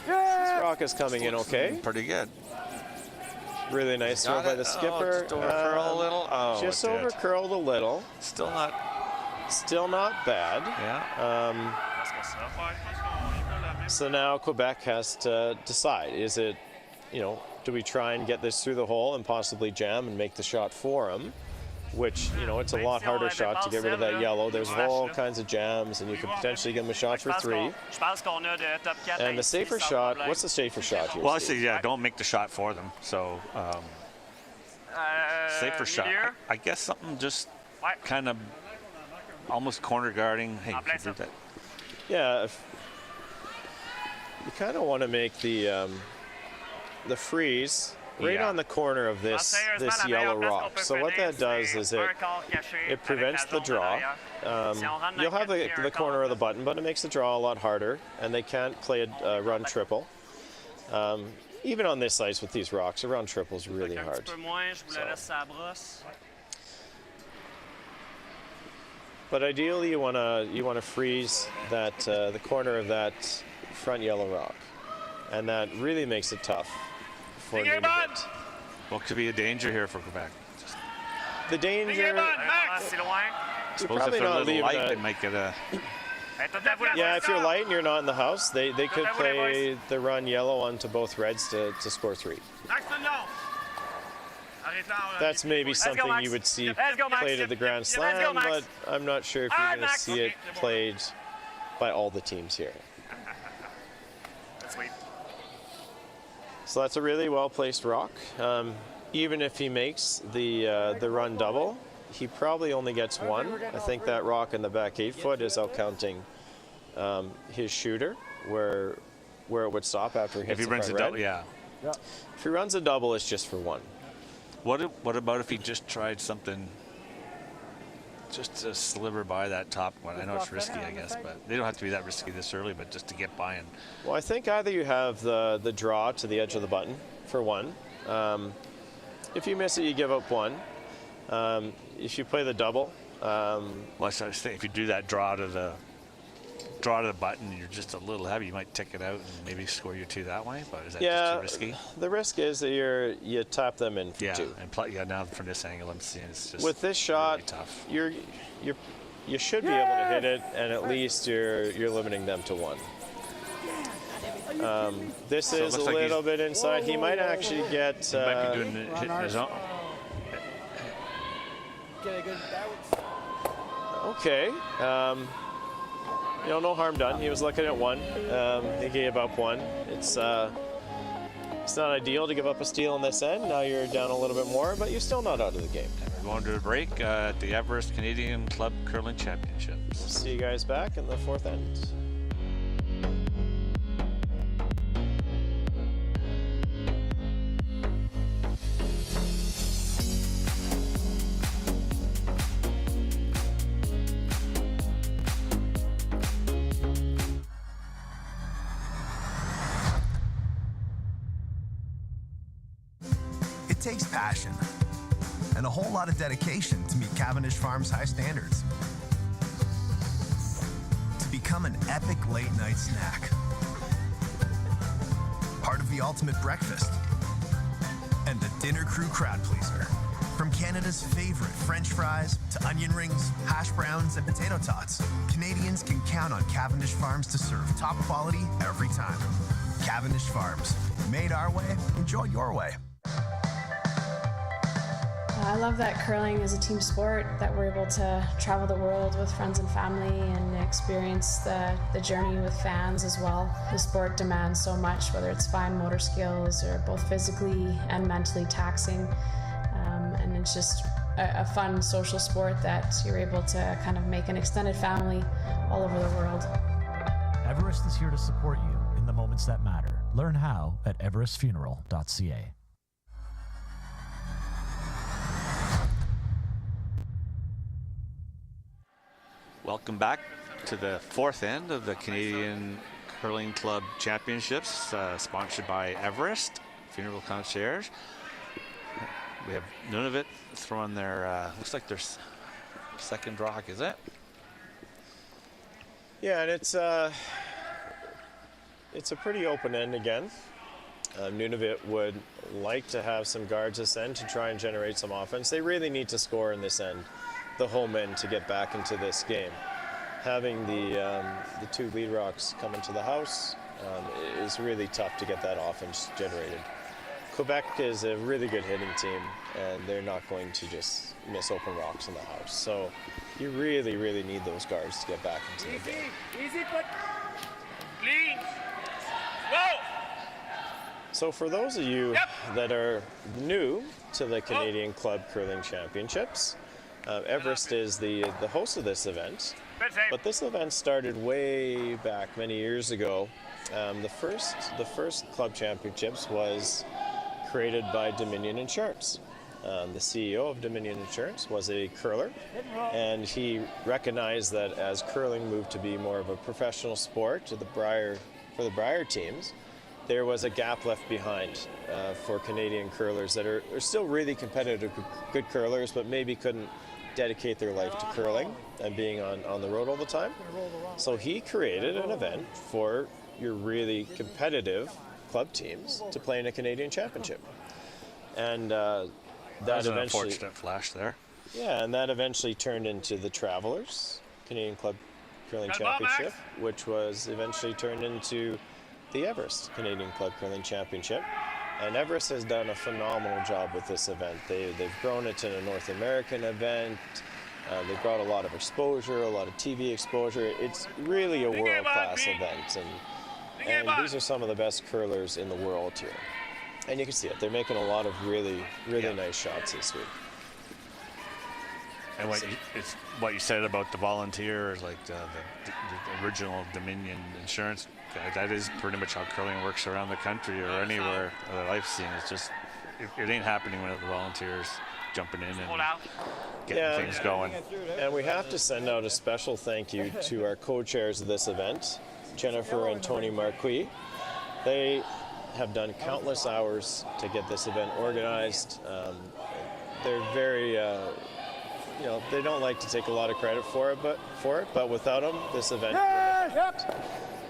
This rock is coming in okay. Pretty good. Really nice throw by the skipper. Just over curl a little. Oh, Just it did. over curled a little. Still not. Still not bad. Yeah. So now Quebec has to decide. Is it, you know, do we try and get this through the hole and possibly jam and make the shot for him? Which, you know, it's a lot harder shot to get rid of that yellow. There's all kinds of jams, and you could potentially give him a shot for 3. Je pense qu'on a de top 4 And the ici, safer sans shot, problème. what's the safer shot here? Well, I Steve? say, yeah, don't make the shot for them. So, safer shot. milieu. I guess something just Ouais. kind of almost corner guarding. Hey, En you plein can do that. Yeah, you kind of want to make the freeze right Yeah. on the corner of this Sérieusement, la yellow meilleure place qu'on rock. peut So what finir, that does c'est is un quart caché it avec prevents la the zone de draw. derrière. Si on rentre dans You'll have le the corner of the button, but it makes the draw a lot harder, and they can't play a run triple. Even on this ice with these rocks, a run triple is really Un hard. petit peu moins, je vous le laisse sa brosse. But ideally, you wanna freeze that the corner of that front yellow rock, and that really makes it tough for Nunavut. Well, could be a danger here for Quebec. The danger. Si loin. Suppose if probably they're a not little leaving light, a- they might get a. Hey, tout à vous la Yeah, if you're position. light and you're not in the house, they could à vous, les play the run yellow onto both reds to score 3. Max, non. Arrête là. That's maybe go, something Max. you would see Let's go, Max. played at the Grand Let's go, Slam, Max. but I'm not sure if All you're right, going to Max. see it played by all the teams here. Sweet. So that's a really well-placed rock. Even if he makes the run double, he probably only gets 1. I think that rock in the back 8 foot is out counting his shooter, where it would stop after he hits If he the brings a front double, red. yeah. If he runs a double, it's just for 1. What about if he just tried something just to sliver by that top one? I know it's risky, I guess, but they don't have to be that risky this early, but just to get by and. Well, I think either you have the draw to the edge of the button for 1. If you miss it, you give up 1. If you play the double, Well, I was thinking if you do that draw to the button, you're just a little heavy. You might tick it out and maybe score your 2 that way. But is that just too risky? the risk is that you tap them in for Yeah, 2. and now from this angle, I'm seeing it's just With this shot, really tough. you should be able to hit it, and at least you're limiting them to 1. This So it is a looks like little bit inside. He might actually get. He might be doing hitting his own. Okay. no harm done. He was looking at one. He gave up one. It's not ideal to give up a steal in this end. Now you're down a little bit more, but you're still not out of the game. We're going to a break at the Everest Canadian Club Curling Championships. See you guys back in the fourth end. It takes passion and a whole lot of dedication to meet Cavendish Farms' high standards. To become an epic late-night snack. Part of the ultimate breakfast. And the dinner crew crowd pleaser. From Canada's favorite French fries to onion rings, hash browns, and potato tots, Canadians can count on Cavendish Farms to serve top quality every time. Cavendish Farms. Made our way, enjoy your way. I love that curling is a team sport, that we're able to travel the world with friends and family and experience the journey with fans as well. The sport demands so much, whether it's fine motor skills or both physically and mentally taxing. And it's just a fun social sport that you're able to kind of make an extended family all over the world. Everest is here to support you in the moments that matter. Learn how at everestfuneral.ca. Welcome back to the fourth end of the Canadian Curling Club Championships, sponsored by Everest Funeral Concierge. We have Nunavut throwing their, looks like their second rock, is it? Yeah, and it's a pretty open end again. Nunavut would like to have some guards this end to try and generate some offense. They really need to score in this end, the home end, to get back into this game. Having the two lead rocks come into the house is really tough to get that offense generated. Quebec is a really good hitting team, and they're not going to just miss open rocks in the house. So you really, really need those guards to get back into the game. Easy, but clean. Whoa! So for those of you that are new to the Canadian Club Curling Championships, Everest is the host of this event. But this event started way back many years ago. The first club championships was created by Dominion Insurance. The CEO of Dominion Insurance was a curler, and he recognized that as curling moved to be more of a professional sport for the Brier teams, there was a gap left behind for Canadian curlers that are still really competitive, good curlers, but maybe couldn't dedicate their life to curling and being on the road all the time. So he created an event for your really competitive club teams to play in a Canadian championship. And that was an eventually, unfortunate flash there. yeah, and that eventually turned into the Travelers Canadian Club Curling Championship, which was eventually turned into the Everest Canadian Club Curling Championship. And Everest has done a phenomenal job with this event. They've grown it to a North American event. They've brought a lot of exposure, a lot of TV exposure. It's really a world-class event. And these are some of the best curlers in the world here. And you can see it. They're making a lot of really nice shots this week. And what you said about the volunteers, like the original Dominion Insurance, that is pretty much how curling works around the country or anywhere that I've seen. It's just, it ain't happening without the volunteers jumping in and getting things going. And we have to send out a special thank you to our co-chairs of this event, Jennifer and Tony Marquis. They have done countless hours to get this event organized. They're very, they don't like to take a lot of credit for it, but without them, this event wouldn't have happened.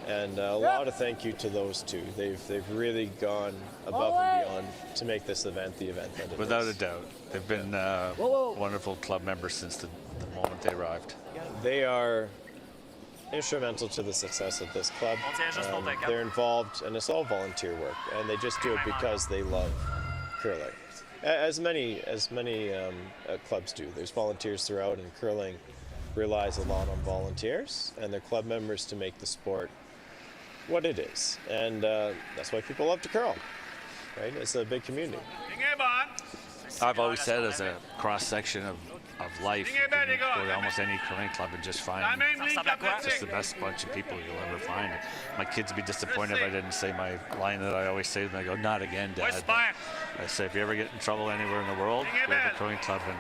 And a lot of thank you to those two. They've really gone above and beyond to make this event the event that it Without is. a doubt. They've been wonderful club members since the moment they arrived. They are instrumental to the success of this club. They're involved, and it's all volunteer work, and they just do it because they love curling. As many clubs do. There's volunteers throughout, and curling relies a lot on volunteers and their club members to make the sport what it is. And that's why people love to curl, right? It's a big community. I've always said as a cross-section of life, you can go to almost any curling club and just find just the best bunch of people you'll ever find. My kids would be disappointed if I didn't say my line that I always say to them. I go, not again, Dad. I say, if you ever get in trouble anywhere in the world, we have a curling club, and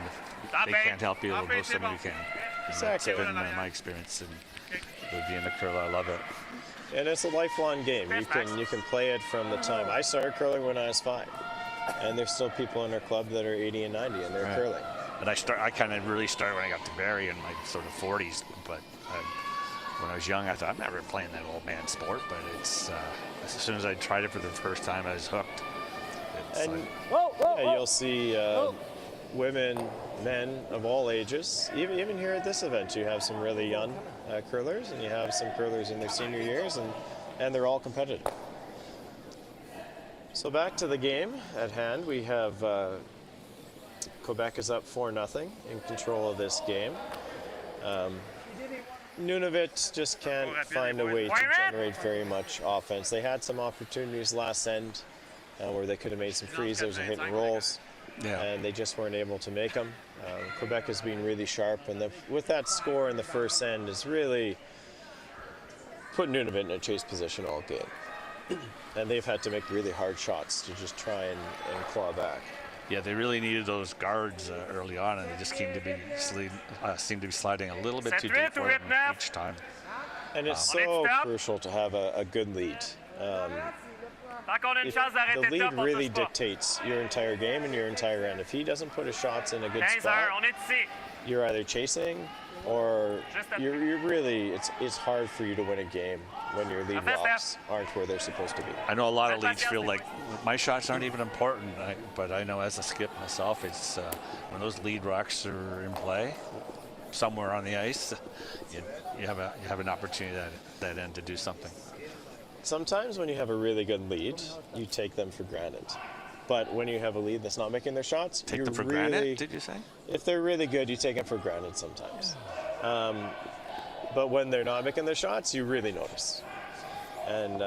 they can't help you, we'll go somebody who can. Exactly. That's been my experience, and with being a curler, I love it. And it's a lifelong game. You can play it from the time I started curling when I was 5. And there's still people in our club that are 80 and 90 and they're curling. And I kind of really started when I got to Barrie in my sort of 40s. But when I was young, I thought, I'm never playing that old man sport. But it's as soon as I tried it for the first time, I was hooked. And you'll see women, men of all ages. Even here at this event, you have some really young curlers, and you have some curlers in their senior years, and they're all competitive. So back to the game at hand, we have Quebec is up 4-0 in control of this game. Nunavut just can't find a way to generate very much offense. They had some opportunities last end where they could have made some freezers or hit and rolls, and they just weren't able to make them. Quebec has been really sharp, and with that score in the first end is really put Nunavut in a chase position all game. And they've had to make really hard shots to just try and claw back. Yeah, they really needed those guards early on, and they just seemed to be sliding a little bit too deep for them each time. And it's so crucial to have a good lead. The lead really dictates your entire game and your entire end. If he doesn't put his shots in a good spot, you're either chasing or you're really, it's hard for you to win a game when your lead rocks aren't where they're supposed to be. I know a lot of leads feel like my shots aren't even important, but I know as a skip myself, it's when those lead rocks are in play somewhere on the ice, you have an opportunity at that end to do something. Sometimes when you have a really good lead, you take them for granted. But when you have a lead that's not making their shots, take them for granted, did you say? If they're really good, you take them for granted sometimes. But when they're not making their shots, you really notice. And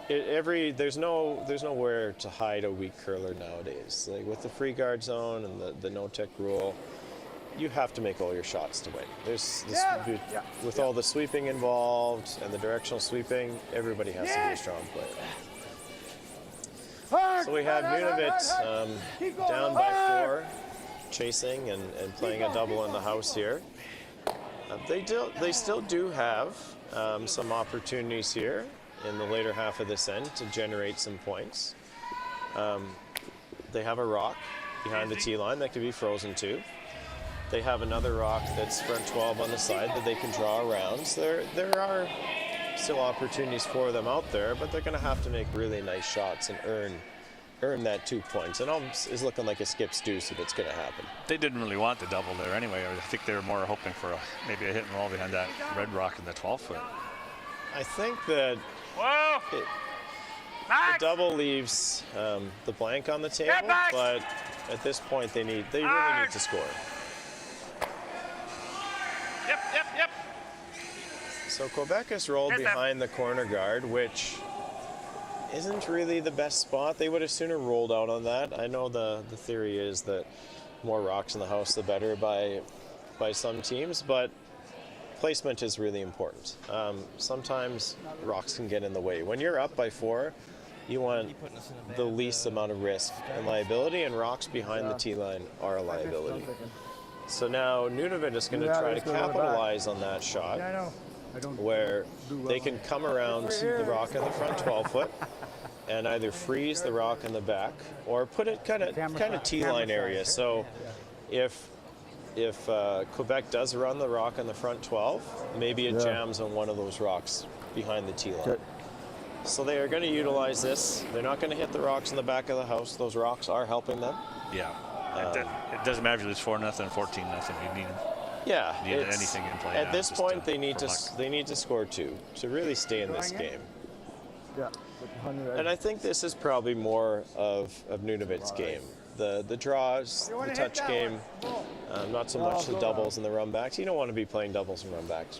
there's nowhere to hide a weak curler nowadays. Like with the free guard zone and the no-tech rule, you have to make all your shots to win. With all the sweeping involved and the directional sweeping, everybody has to be a strong player. So we have Nunavut down by 4, chasing and playing a double in the house here. They still do have some opportunities here in the later half of this end to generate some points. They have a rock behind the tee line that could be frozen too. They have another rock that's front 12 on the side that they can draw around. So there are still opportunities for them out there, but they're going to have to make really nice shots and earn that 2 points. It almost is looking like a skip's deuce if it's going to happen. They didn't really want the double there anyway. I think they were more hoping for maybe a hit and roll behind that red rock in the 12-foot. I think that the double leaves the blank on the table, but at this point they really need to score. Yep. So Quebec has rolled behind the corner guard, which isn't really the best spot. They would have sooner rolled out on that. I know the theory is that more rocks in the house, the better by some teams, but placement is really important. Sometimes rocks can get in the way. When you're up by 4, you want the least amount of risk and liability, and rocks behind the tee line are a liability. So now Nunavut is going to try to capitalize on that shot, where they can come around the rock in the front 12-foot and either freeze the rock in the back or put it kind of tee line area. So if Quebec does run the rock in the front 12, maybe it jams on one of those rocks behind the tee line. So they are going to utilize this. They're not going to hit the rocks in the back of the house. Those rocks are helping them. Yeah. It doesn't matter if it's 4-0, 14-0. You need anything in play. At this point, they need to score 2 to really stay in this game. And I think this is probably more of Nunavut's game. the draws, the touch game, not so much the doubles and the run backs. You don't want to be playing doubles and run backs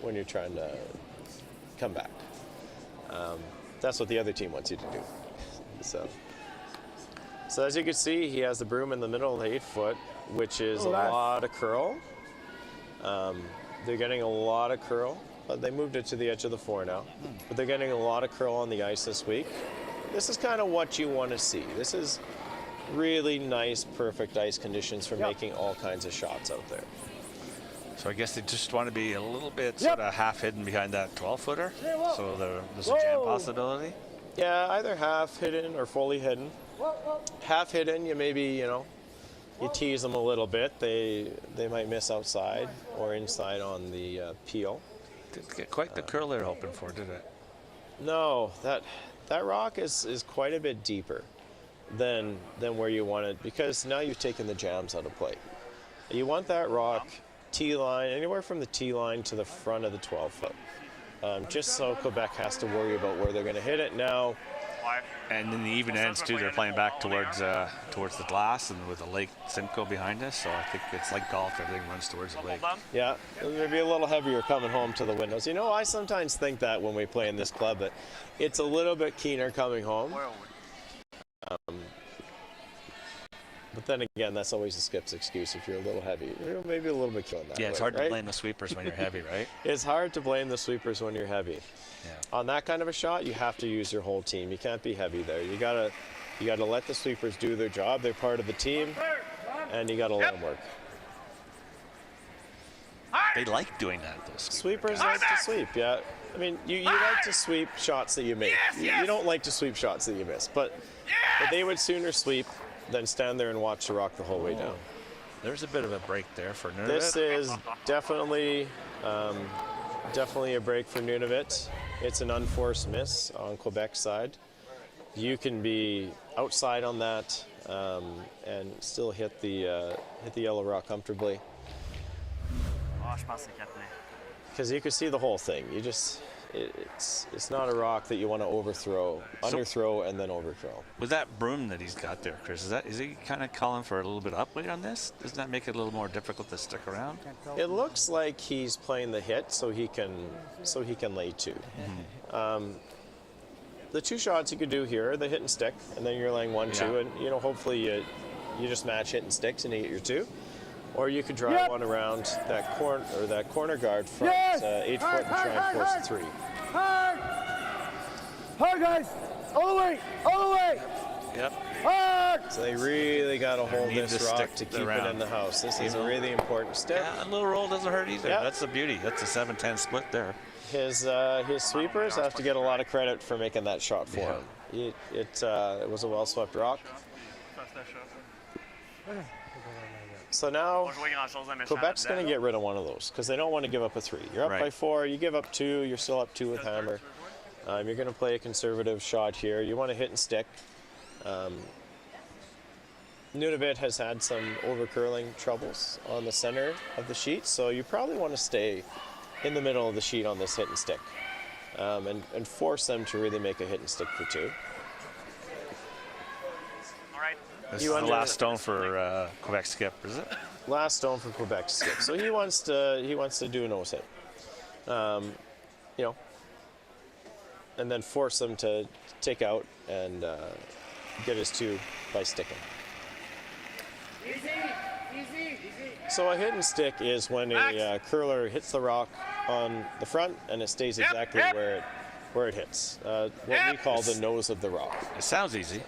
when you're trying to come back. That's what the other team wants you to do. So as you can see, he has the broom in the middle of the 8-foot, which is a lot of curl. They're getting a lot of curl. They moved it to the edge of the 4 now, but they're getting a lot of curl on the ice this week. This is kind of what you want to see. This is really nice, perfect ice conditions for making all kinds of shots out there. So I guess they just want to be a little bit sort of half hidden behind that 12-footer, so there's a jam possibility. Yeah, either half hidden or fully hidden. Half hidden, you maybe, you tease them a little bit. They might miss outside or inside on the peel. Didn't get quite the curl they're hoping for, did it? No, that rock is quite a bit deeper than where you want it, because now you've taken the jams out of play. You want that rock T-line, anywhere from the T-line to the front of the 12-foot. Just so Quebec has to worry about where they're going to hit it now. And in the even ends too, they're playing back towards the glass and with the Lake Simcoe behind us. So I think it's like golf; everything runs towards the lake. Yeah, maybe a little heavier coming home to the windows. I sometimes think that when we play in this club, that it's a little bit keener coming home. But then again, that's always a Skip's excuse. If you're a little heavy, maybe a little bit killing that. Yeah, it's hard to blame the sweepers when you're heavy, right? It's hard to blame the sweepers when you're heavy. Yeah. On that kind of a shot, you have to use your whole team. You can't be heavy there. You gotta let the sweepers do their job. They're part of the team, and you gotta let them work. They like doing that, those sweepers like to sweep. Yeah, I mean, you like to sweep shots that you make. You don't like to sweep shots that you miss, but they would sooner sweep than stand there and watch the rock the whole way down. There's a bit of a break there for Nunavut. This is definitely a break for Nunavut. It's an unforced miss on Quebec's side. You can be outside on that and still hit the yellow rock comfortably. Because you can see the whole thing. It's not a rock that you want to overthrow, underthrow, and then overthrow. With that broom that he's got there, Chris, is he kind of calling for a little bit of upweight on this? Doesn't that make it a little more difficult to stick around? It looks like he's playing the hit so he can lay 2. Mm-hmm. The 2 shots you could do here are the hit and stick, and then you're laying 1-2, and hopefully you just match hit and sticks and you get your 2. Or you could drive one around that corner guard front 8-foot and try and force a 3. Hard, guys! All the way! All the way! Yep. Hard! So they really got to hold this rock to keep it in the house. This is a really important step. Yeah, a little roll doesn't hurt either. Yeah. That's the beauty. That's a 7-10 split there. His sweepers have to get a lot of credit for making that shot for him. It was a well-swept rock. So now, Quebec's going to get rid of one of those because they don't want to give up a 3. You're up by 4, you give up 2, you're still up 2 with hammer. You're going to play a conservative shot here. You want to hit and stick. Nunavut has had some over-curling troubles on the center of the sheet, so you probably want to stay in the middle of the sheet on this hit and stick and force them to really make a hit and stick for 2. This is the last stone for Quebec Skip, is it? Last stone for Quebec Skip. So he wants to do a nose hit, and then force them to take out and get his 2 by sticking. Easy. So a hit and stick is when a curler hits the rock on the front and it stays exactly where it hits. What we call the nose of the rock. It sounds easy.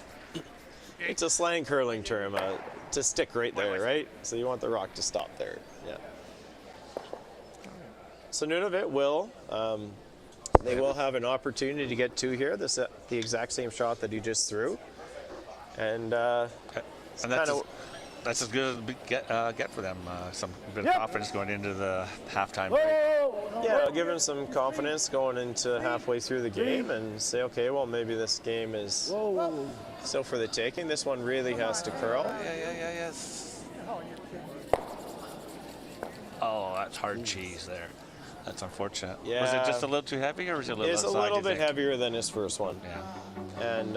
It's a slang curling term to stick right there, right? So you want the rock to stop there. Yeah. So Nunavut will have an opportunity to get 2 here. This is the exact same shot that he just threw, and that's as good as get for them. Some bit of confidence going into the halftime break. Yeah, it'll give him some confidence going into halfway through the game and say, okay, well, maybe this game is still for the taking. This one really has to curl. Yes. Oh, that's hard cheese there. That's unfortunate. Yeah. Was it just a little too heavy, or was it a little outside? It's a little bit heavier than his first one. Yeah. And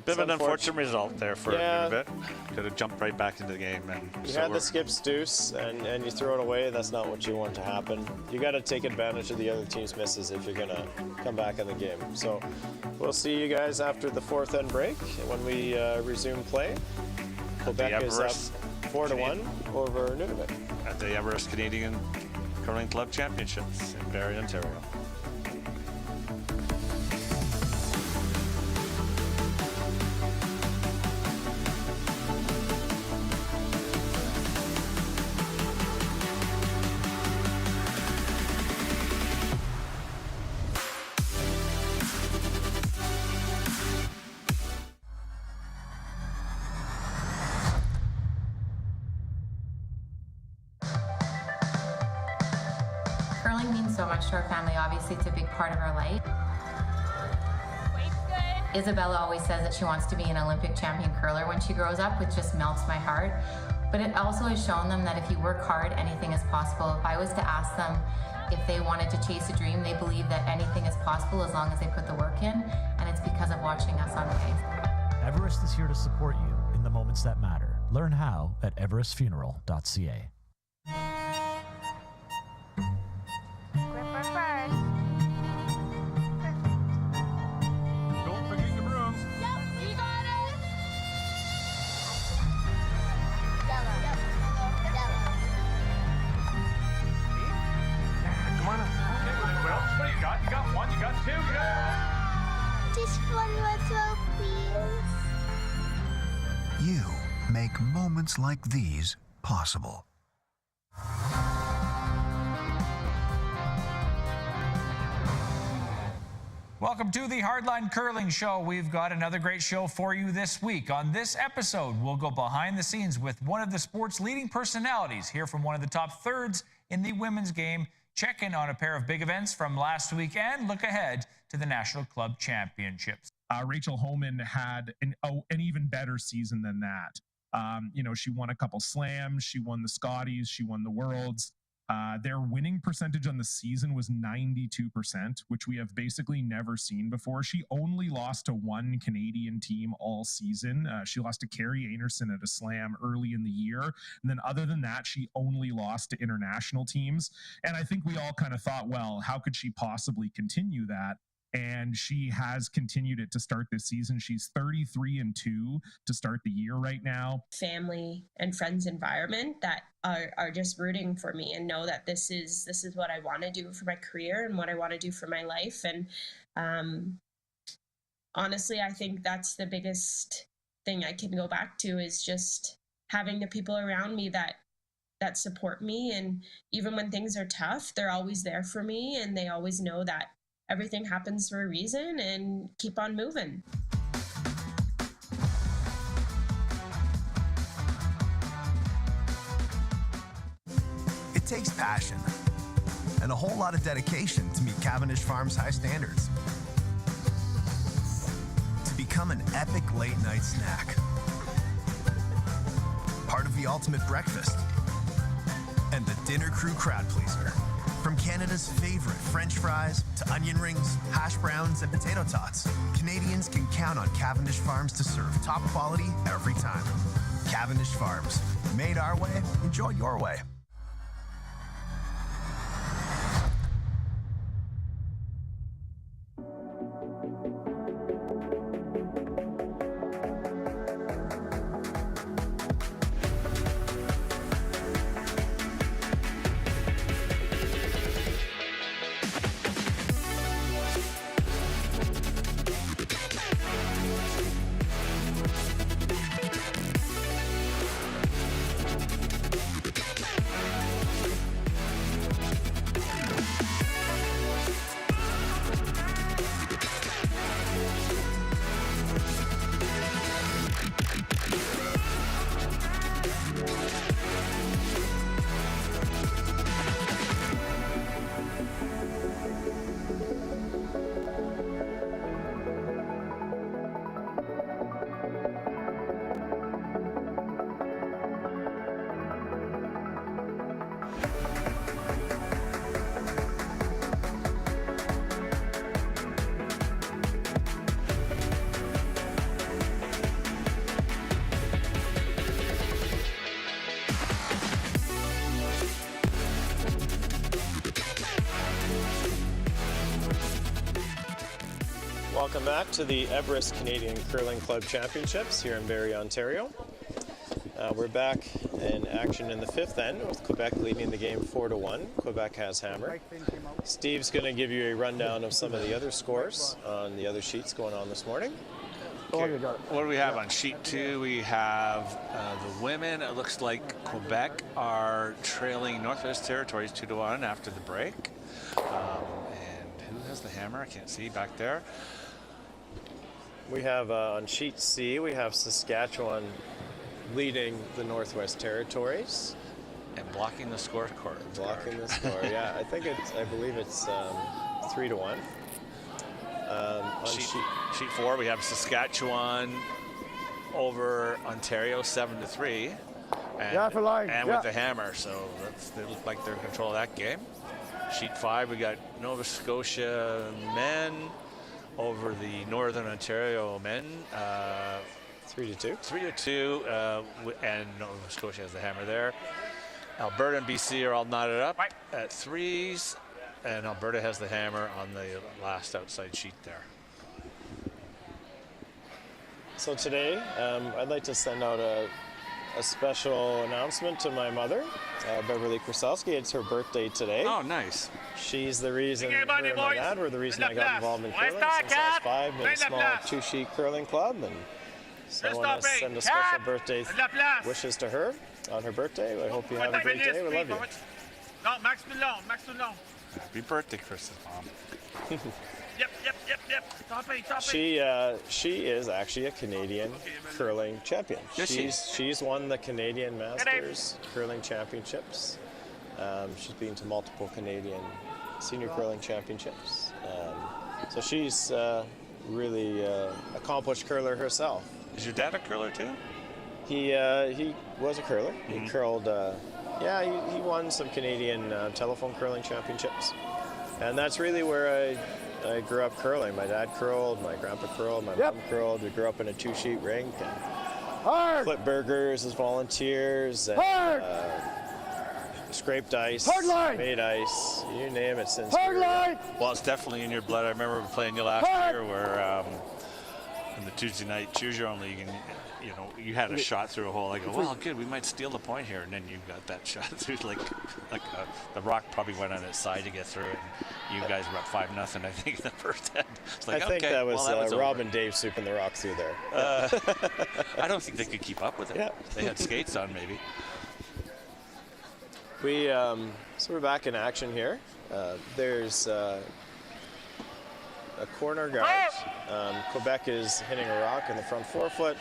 Bit of an unfortunate result there for Yeah. a bit. Could have jumped right back into the game. And You so had we're- the skips deuce and you throw it away. That's not what you want to happen. You got to take advantage of the other team's misses if you're going to come back in the game. So we'll see you guys after the fourth end break when we resume play. Quebec is up Everest 4-1 over Nunavut. at the Everest Canadian Curling Club Championships in Barrie, Ontario. Curling means so much to our family. Obviously, it's a big part of our life. Isabella always says that she wants to be an Olympic champion curler when she grows up, which just melts my heart. But it also has shown them that if you work hard, anything is possible. If I was to ask them if they wanted to chase a dream, they believe that anything is possible as long as they put the work in, and it's because of watching us on the ice. Everest is here to support you in the moments that matter. Learn how at everestfuneral.ca. Don't forget your brooms. You got it. Come on up. Well, what do you got? You got one, you got two, you got... Just one more throw, please. You make moments like these possible. Welcome to the Hardline Curling Show. We've got another great show for you this week. On this episode, we'll go behind the scenes with one of the sport's leading personalities, hear from one of the top thirds in the women's game, check in on a pair of big events from last week, and look ahead to the National Club Championships. Rachel Homan had an even better season than that. She won a couple slams, she won the Scotties, she won the Worlds. Their winning percentage on the season was 92%, which we have basically never seen before. She only lost to one Canadian team all season. She lost to Carrie Anerson at a slam early in the year. And then other than that, she only lost to international teams. And I think we all kind of thought, well, how could she possibly continue that? And she has continued it to start this season. She's 33-2 to start the year right now. Family and friends environment that are just rooting for me and know that this is what I want to do for my career and what I want to do for my life. And honestly, I think that's the biggest thing I can go back to is just having the people around me that support me. And even when things are tough, they're always there for me and they always know that everything happens for a reason and keep on moving. It takes passion and a whole lot of dedication to meet Cavendish Farms' high standards. To become an epic late night snack. Part of the ultimate breakfast. And the dinner crew crowd pleaser. From Canada's favorite French fries to onion rings, hash browns, and potato tots, Canadians can count on Cavendish Farms to serve top quality every time. Cavendish Farms. Made our way, enjoy your way. Welcome back to the Everest Canadian Curling Club Championships here in Barrie, Ontario. We're back in action in the fifth end with Quebec leading the game 4-1. Quebec has hammer. Steve's going to give you a rundown of some of the other scores on the other sheets going on this morning. Okay. What do we have on sheet 2? We have the women. It looks like Quebec are trailing Northwest Territories 2-1 after the break. And who has the hammer? I can't see back there. We have on sheet C, we have Saskatchewan leading the Northwest Territories. And blocking the scorecard. Blocking the score, yeah. I believe it's 3-1. On sheet 4, we have Saskatchewan over Ontario 7-3. And with the hammer, so they look like they're in control of that game. Sheet 5, we got Nova Scotia men over the Northern Ontario men. 3-2. 3-2, and Nova Scotia has the hammer there. Alberta and BC are all knotted up at 3s, and Alberta has the hammer on the last outside sheet there. So today, I'd like to send out a special announcement to my mother, Beverly Krasowski. It's her birthday today. Oh, nice. She's the reason, her and my dad were the reason I got involved in curling since I was 5 in a small 2-sheet curling club. And so I want to send a special birthday wishes to her on her birthday. I hope you have a great day. We love you. No, Max Milon. Happy birthday, Chris's mom. Yep. She is actually a Canadian curling champion. She's won the Canadian Masters curling championships. She's been to multiple Canadian senior curling championships. So she's really accomplished curler herself. Is your dad a curler too? He was a curler. He curled. He won some Canadian telephone curling championships, and that's really where I grew up curling. My dad curled, my grandpa curled, my mom curled. We grew up in a 2-sheet rink and flipped burgers as volunteers and scraped ice, made ice, you name it since we were young. Well, it's definitely in your blood. I remember playing you last year where in the Tuesday night choose your own league, and you had a shot through a hole. I go, well, good, we might steal the point here, and then you got that shot through the rock probably went on its side to get through it. And you guys were up 5-0, I think, in the first end. It's like, I think that was Rob over. and Dave swooping the rock through there. I don't think they could keep up with it. Yeah. They had skates on, maybe. So we're back in action here. There's a corner guard. Quebec is hitting a rock in the front forefoot.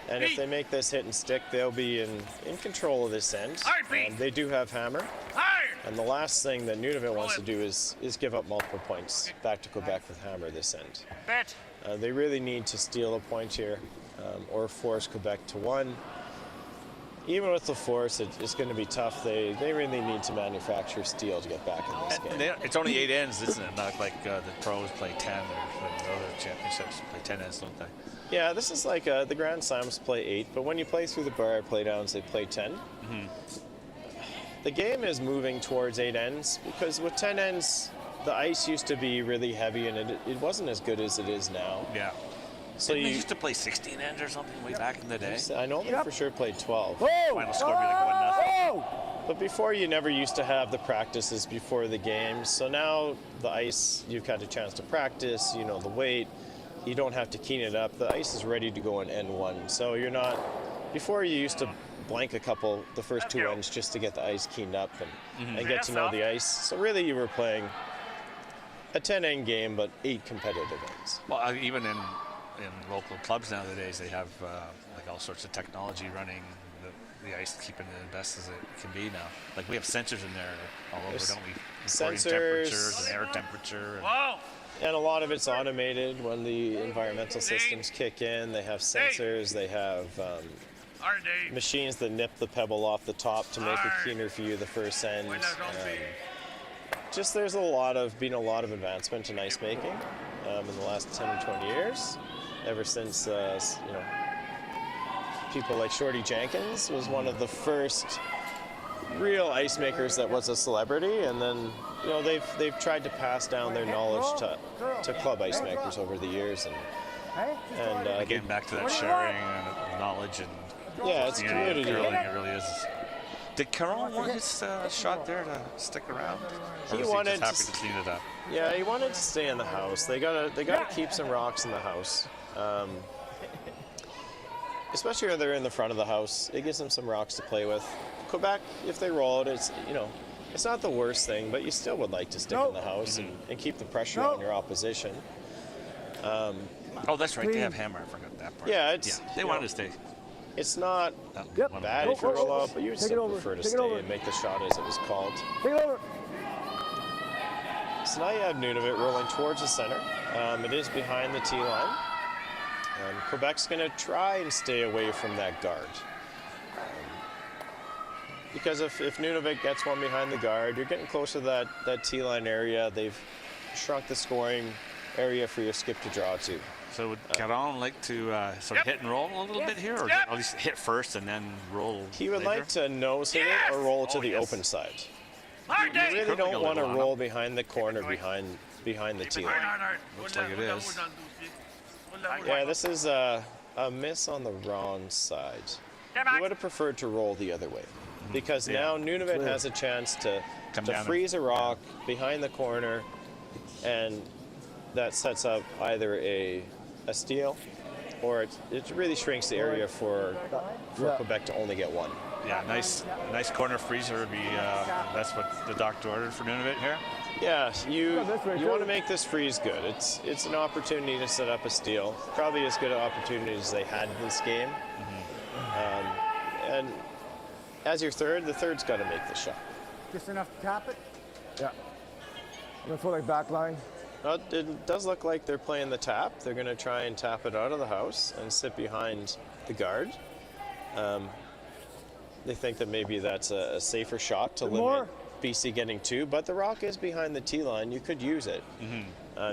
And if they make this hit and stick, they'll be in control of this end. They do have hammer. And the last thing that Nunavut wants to do is give up multiple points back to Quebec with hammer this end. They really need to steal a point here or force Quebec to 1. Even with the force, it's going to be tough. They really need to manufacture steel to get back in this game. It's only 8 ends, isn't it? Not like the pros play 10 or the other championships play 10 ends, don't they? Yeah, this is like the Grand Slams play 8, but when you play through the bar play downs, they play 10. Mm-hmm. The game is moving towards 8 ends because with 10 ends, the ice used to be really heavy and it wasn't as good as it is now. Yeah. So they used to play 16 ends or something way back in the day. I know they for sure played 12. Final score would be like 1-0. But before, you never used to have the practices before the games. So now the ice, you've got a chance to practice, you know the weight. You don't have to keen it up. The ice is ready to go in N1. So you're not, before you used to blank the first 2 ends just to get the ice keened up and get to know the ice. So really you were playing a 10-end game, but 8 competitive ends. Well, even in local clubs nowadays, they have like all sorts of technology running the ice, keeping it as best as it can be now. Like we have sensors in there all over, don't we? Recording temperatures and air temperature. And a lot of it's automated when the environmental systems kick in. They have sensors, they have machines that nip the pebble off the top to make it keener for you the first end. Just there's been a lot of advancement in ice making in the last 10 or 20 years. Ever since people like Shorty Jenkins was one of the first real ice makers that was a celebrity, and then they've tried to pass down their knowledge to club ice makers over the years, and again back to that sharing and knowledge and it's community. Curling, it really is. Did Caron want his shot there to stick around? Or He was wanted he just happy to clean it up? Yeah, he wanted to stay in the house. They gotta keep some rocks in the house. Especially when they're in the front of the house, it gives them some rocks to play with. Quebec, if they roll it, it's not the worst thing, but you still would like to stick in the house and keep the pressure on your opposition. Oh, that's right. They have hammer. I forgot that part. Yeah, they wanted to stay. It's not bad if you roll out, but you would still prefer to stay and make the shot as it was called. Take it over. So now you have Nunavut rolling towards the center. It is behind the tee line. Quebec's going to try and stay away from that guard. Because if Nunavut gets one behind the guard, you're getting closer to that tee line area. They've shrunk the scoring area for your skip to draw to. So would Caron like to sort of hit and roll a little bit here, or at least hit first and then roll He would later? like to nose hit it or roll to the open side. You really don't want to roll behind the corner behind the tee line. Looks like it is. Yeah, this is a miss on the wrong side. You would have preferred to roll the other way, because now Nunavut has a chance to freeze a rock behind the corner, and that sets up either a steal, or it really shrinks the area for Quebec to only get one. Yeah, nice corner freezer would be. That's what the doctor ordered for Nunavut here. Yeah, you want to make this freeze good. It's an opportunity to set up a steal. Probably as good an opportunity as they had in this game. And as your third, the third's got to make the shot. Just enough to tap it? Yeah. That's what, like back line? It does look like they're playing the tap. They're going to try and tap it out of the house and sit behind the guard. They think that maybe that's a safer shot to limit BC getting two, but the rock is behind the tee line. You could use it.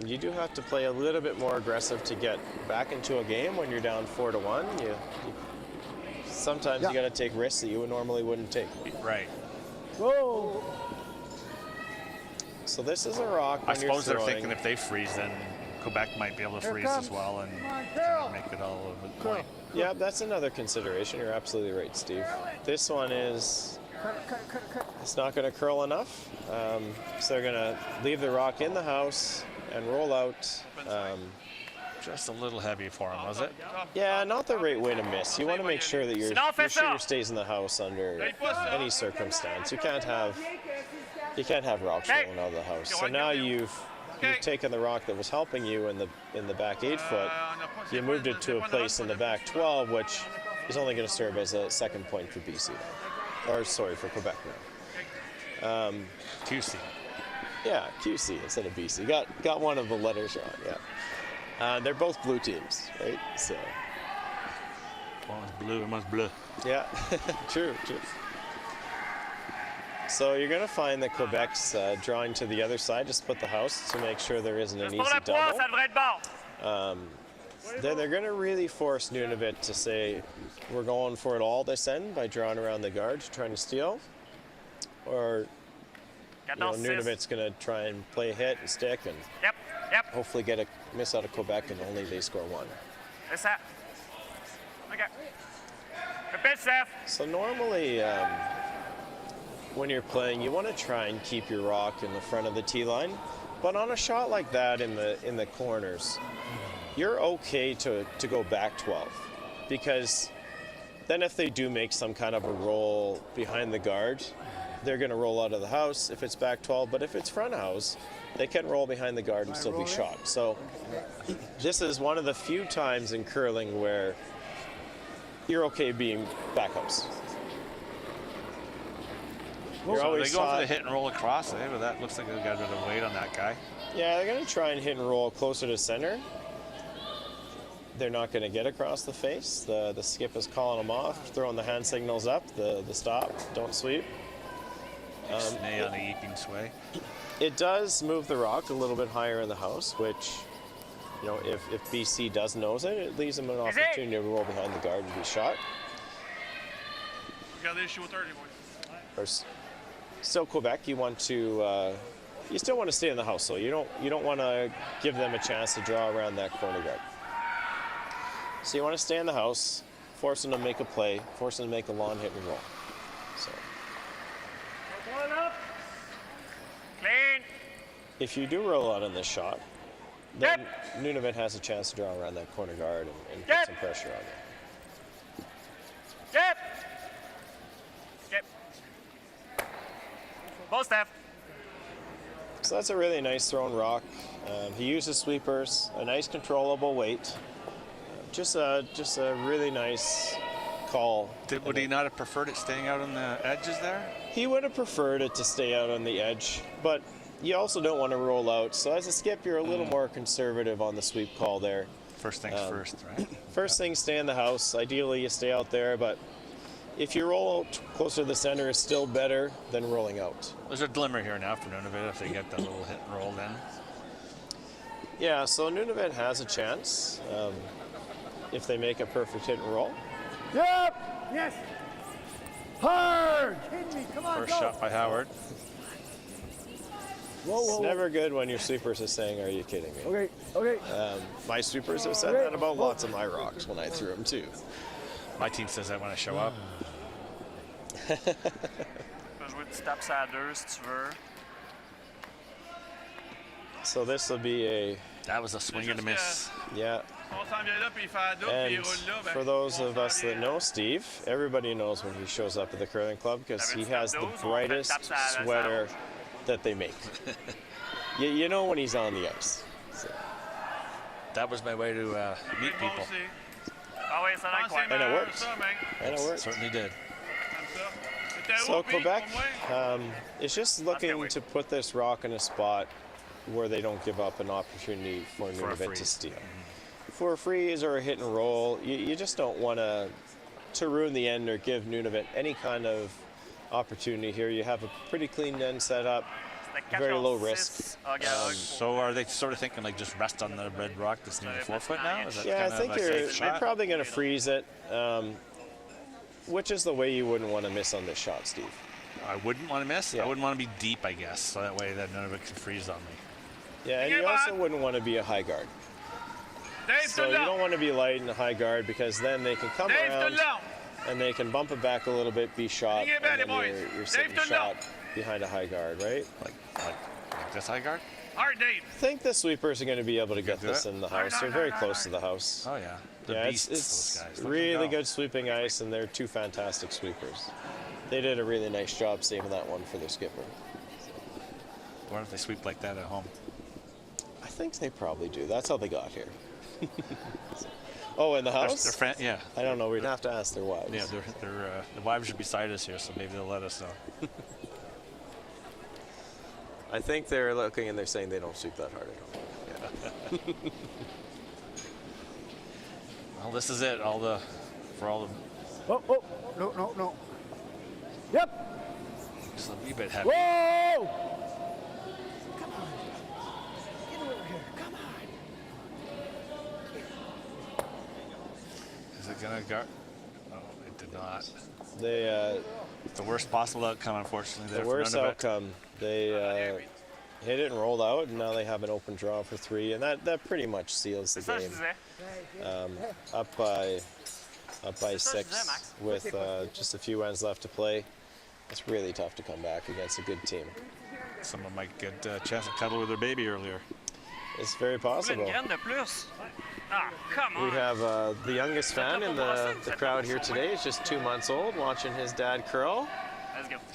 You do have to play a little bit more aggressive to get back into a game when you're down 4-1. Sometimes you got to take risks that you normally wouldn't take. Right. Whoa. So this is a rock. I suppose they're thinking if they freeze, then Quebec might be able to freeze as well and make it all a moot point. Yeah, that's another consideration. You're absolutely right, Steve. This one is, it's not going to curl enough. So they're going to leave the rock in the house and roll out. Just a little heavy for him, was it? Yeah, not the right way to miss. You want to make sure that your shooter stays in the house under any circumstance. You can't have rocks rolling out of the house. So now you've taken the rock that was helping you in the back 8 foot. You moved it to a place in the back 12, which is only going to serve as a second point for BC, or sorry, for Quebec now. QC. Yeah, QC instead of BC. Got one of the letters wrong. Yeah. They're both blue teams, right? So. One's blue and one's bleu. Yeah, true. So you're going to find that Quebec's drawing to the other side to split the house to make sure there isn't an easy double. They're going to really force Nunavut to say, we're going for it all this end by drawing around the guard, trying to steal. Or Nunavut's going to try and play a hit and stick and hopefully get a miss out of Quebec, and only they score one. That's that. Okay. Repeat, Steph. So normally, when you're playing, you want to try and keep your rock in the front of the tee line, but on a shot like that in the corners, you're okay to go back 12, because then if they do make some kind of a roll behind the guard, they're going to roll out of the house if it's back 12, but if it's front house, they can roll behind the guard and still be shot. So this is one of the few times in curling where you're okay being back house. You're always they go for the hit and roll across, but that looks like they've got a bit of weight on that guy. Yeah, they're going to try and hit and roll closer to center. They're not going to get across the face. The skip is calling them off, throwing the hand signals up, the stop, don't sweep. Snay on the eking sway. It does move the rock a little bit higher in the house, which, if BC does nose it, it leaves them an opportunity to roll behind the guard and be shot. We got the issue with 30, boys. still Quebec. You want to, you still want to stay in the house, so you don't want to give them a chance to draw around that corner guard. So you want to stay in the house, force them to make a play, force them to make a long hit and roll. So. One up. Clean. If you do roll out on this shot, then Nunavut has a chance to draw around that corner guard and put some pressure on you. Get. Ball staff. So that's a really nice thrown rock. He uses sweepers, a nice controllable weight. Just a really nice call. Would he not have preferred it staying out on the edges there? He would have preferred it to stay out on the edge, but you also don't want to roll out. So as a skip, you're a little more conservative on the sweep call there. First things first, right? First thing, stay in the house. Ideally, you stay out there, but if you roll out closer to the center, it's still better than rolling out. There's a glimmer here now for Nunavut if they get that little hit and roll then. Yeah, so Nunavut has a chance if they make a perfect hit and roll. Yep. Yes. Hard. Hit me. Come on. First go. shot by Howard. It's never good when your sweepers are saying, "Are you kidding me?" Okay. Okay. My sweepers have said that about lots of my rocks when I threw them too. My team says that when I show up. Je peux jouer du tape à deux si tu veux. So this will be a. That was a swing and a miss. Yeah. On s'en vient là, puis il fait la double, puis il And roule là. for those of us that know Steve, everybody knows when he shows up at the curling club because he has the brightest sweater that they make. You know when he's on the ice. So. That was my way to meet people. Ah oui, ça a l'air And it works. And it works. Certainly did. So Quebec is just looking to put this rock in a spot where they don't give up an opportunity for Nunavut to steal. For a freeze or a hit and roll, you just don't want to ruin the end or give Nunavut any kind of opportunity here. You have a pretty clean end set up, very low risk. So are they sort of thinking like just rest on the red rock that's near the 4 foot now? Is that Yeah, I kind of think a safe they're shot? probably going to freeze it, which is the way you wouldn't want to miss on this shot, Steve. I wouldn't want to miss. Yeah. I wouldn't want to be deep, I guess, so that way that none of it can freeze on me. Yeah, and you also wouldn't want to be a high guard. So you don't want to be light and a high guard because then they can come around and they can bump it back a little bit, be shot, and then you're sitting shot behind a high guard, right? Like this high guard? Hard, Dave. I think the sweepers are going to be able to get this in the house. They're very close to the house. Oh, yeah. Yeah, beasts, it's those guys. Let them really go. good sweeping ice, and they're two fantastic sweepers. They did a really nice job saving that one for their skipper. Why don't they sweep like that at home? I think they probably do. That's how they got here. Oh, in the house? Yeah. I don't know. We'd have to ask their wives. Yeah, the wives are beside us here, so maybe they'll let us know. I think they're looking and they're saying they don't sweep that hard at home. Yeah. Well, this is it. Oh, No. Yep. Just a wee bit heavy. Whoa! Come on. Get over here. Come on. Is it gonna go? Oh, it did not. They. The worst possible outcome, unfortunately. There The worst outcome. They hit it and rolled out, and now they have an open draw for 3, and that pretty much seals the game. Up by 6 with just a few ends left to play. It's really tough to come back against a good team. Someone might get a chance to cuddle with their baby earlier. It's very possible. We have the youngest fan in the crowd here today. He's just 2 months old, watching his dad curl.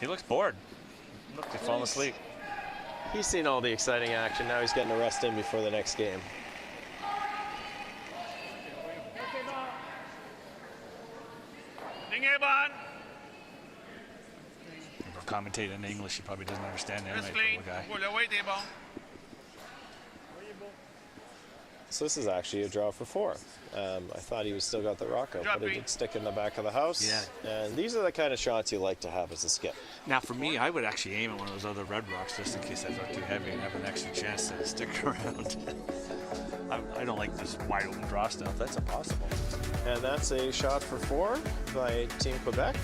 He looks bored. He's falling asleep. He's seen all the exciting action. Now he's getting a rest in before the next game. Commentate in English, he probably doesn't understand anyway. Guy. So this is actually a draw for 4. I thought he was still got the rock out, but it did stick in the back of the house. Yeah. And these are the kind of shots you like to have as a skip. Now, for me, I would actually aim at one of those other red rocks just in case I felt too heavy and have an extra chance to stick around. I don't like this wide open draw stuff. That's impossible. And that's a shot for 4 by Team Quebec.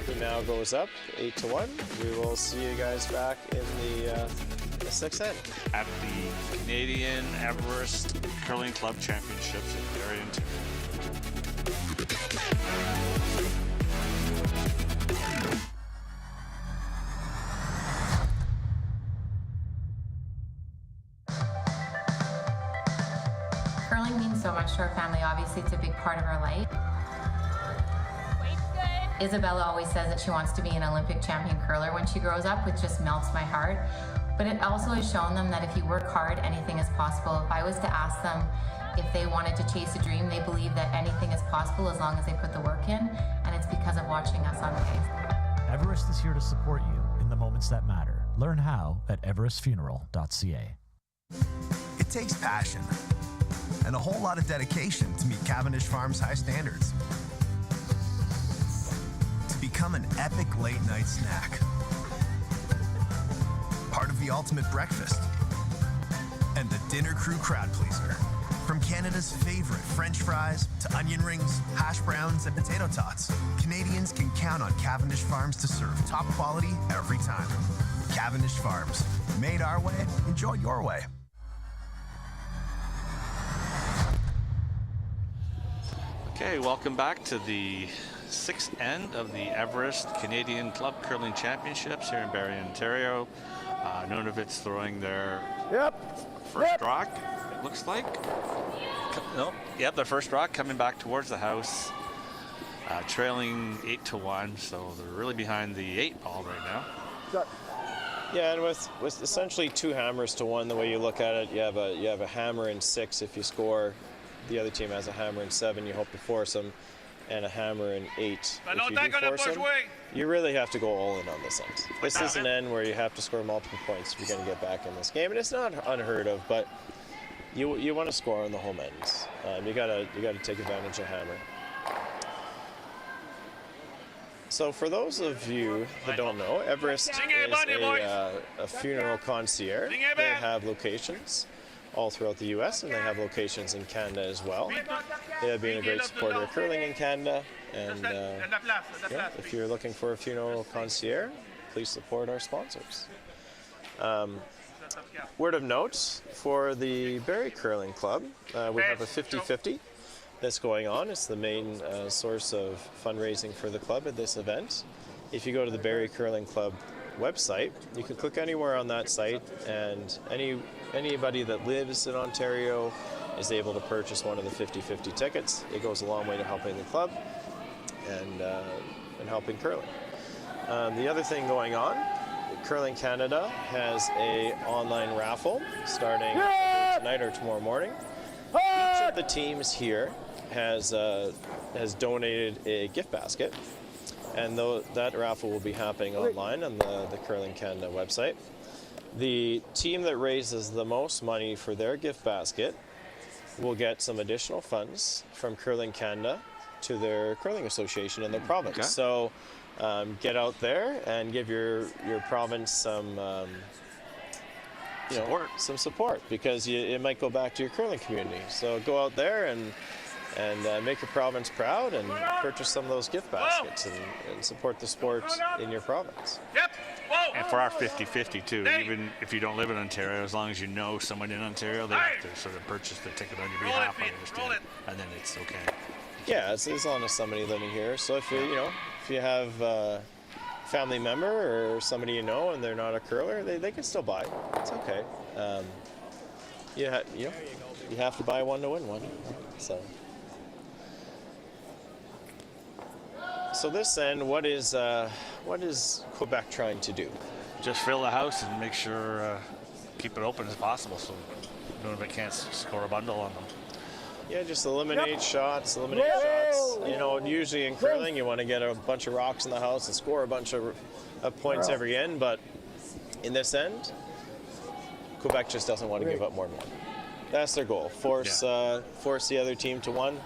who now goes up 8-1. We will see you guys back in the sixth end at the Canadian Everest Curling Club Championships in Barrie, Ontario. Curling means so much to our family. Obviously, it's a big part of our life. Isabella always says that she wants to be an Olympic champion curler when she grows up, which just melts my heart. But it also has shown them that if you work hard, anything is possible. If I was to ask them if they wanted to chase a dream, they believe that anything is possible as long as they put the work in, and it's because of watching us on the ice. Everest is here to support you in the moments that matter. Learn how at everestfuneral.ca. It takes passion and a whole lot of dedication to meet Cavendish Farms' high standards. To become an epic late-night snack. Part of the ultimate breakfast. And the dinner crew crowd pleaser. From Canada's favorite French fries to onion rings, hash browns, and potato tots, Canadians can count on Cavendish Farms to serve top quality every time. Cavendish Farms. Made our way, enjoy your way. Okay, welcome back to the sixth end of the Everest Canadian Club Curling Championships here in Barrie, Ontario. Nunavut's throwing their first rock, it looks like. No, yep, their first rock coming back towards the house, trailing 8-1, so they're really behind the 8 ball right now. Yeah, and with essentially 2 hammers to 1, the way you look at it, you have a hammer and 6 if you score. The other team has a hammer and 7, you hope to force them, and a hammer and 8 if you do force them. You really have to go all in on this end. This is an end where you have to score multiple points if you're going to get back in this game, and it's not unheard of, but you want to score on the home ends. You gotta take advantage of hammer. So for those of you that don't know, Everest is a funeral concierge. They have locations all throughout the U.S. and they have locations in Canada as well. They have been a great supporter of curling in Canada, and if you're looking for a funeral concierge, please support our sponsors. Word of note, for the Barrie Curling Club, we have a 50-50 that's going on. It's the main source of fundraising for the club at this event. If you go to the Barrie Curling Club website, you can click anywhere on that site, and anybody that lives in Ontario is able to purchase one of the 50-50 tickets. It goes a long way to helping the club and helping curling. The other thing going on, Curling Canada has a online raffle starting tonight or tomorrow morning. Each of the teams here has donated a gift basket, and that raffle will be happening online on the Curling Canada website. The team that raises the most money for their gift basket will get some additional funds from Curling Canada to their curling association in their province. Okay. So get out there and give your province some support, because it might go back to your curling community. So go out there and make your province proud and purchase some of those gift baskets and support the sport in your province. Yep. Whoa. And for our 50-50 too, even if you don't live in Ontario, as long as you know someone in Ontario, they have to sort of purchase the ticket on your behalf, I understand, and then it's okay. Yeah, it's as long as somebody living here. So if you have a family member or somebody you know and they're not a curler, they can still buy. It's okay. You have to buy one to win one. So this end, what is Quebec trying to do? Just fill the house and make sure keep it open as possible, so Nunavut can't score a bundle on them. Yeah, just eliminate shots. Usually in curling you want to get a bunch of rocks in the house and score a bunch of points every end, but in this end, Quebec just doesn't want to give up more than one. That's their goal. Force the other team to one,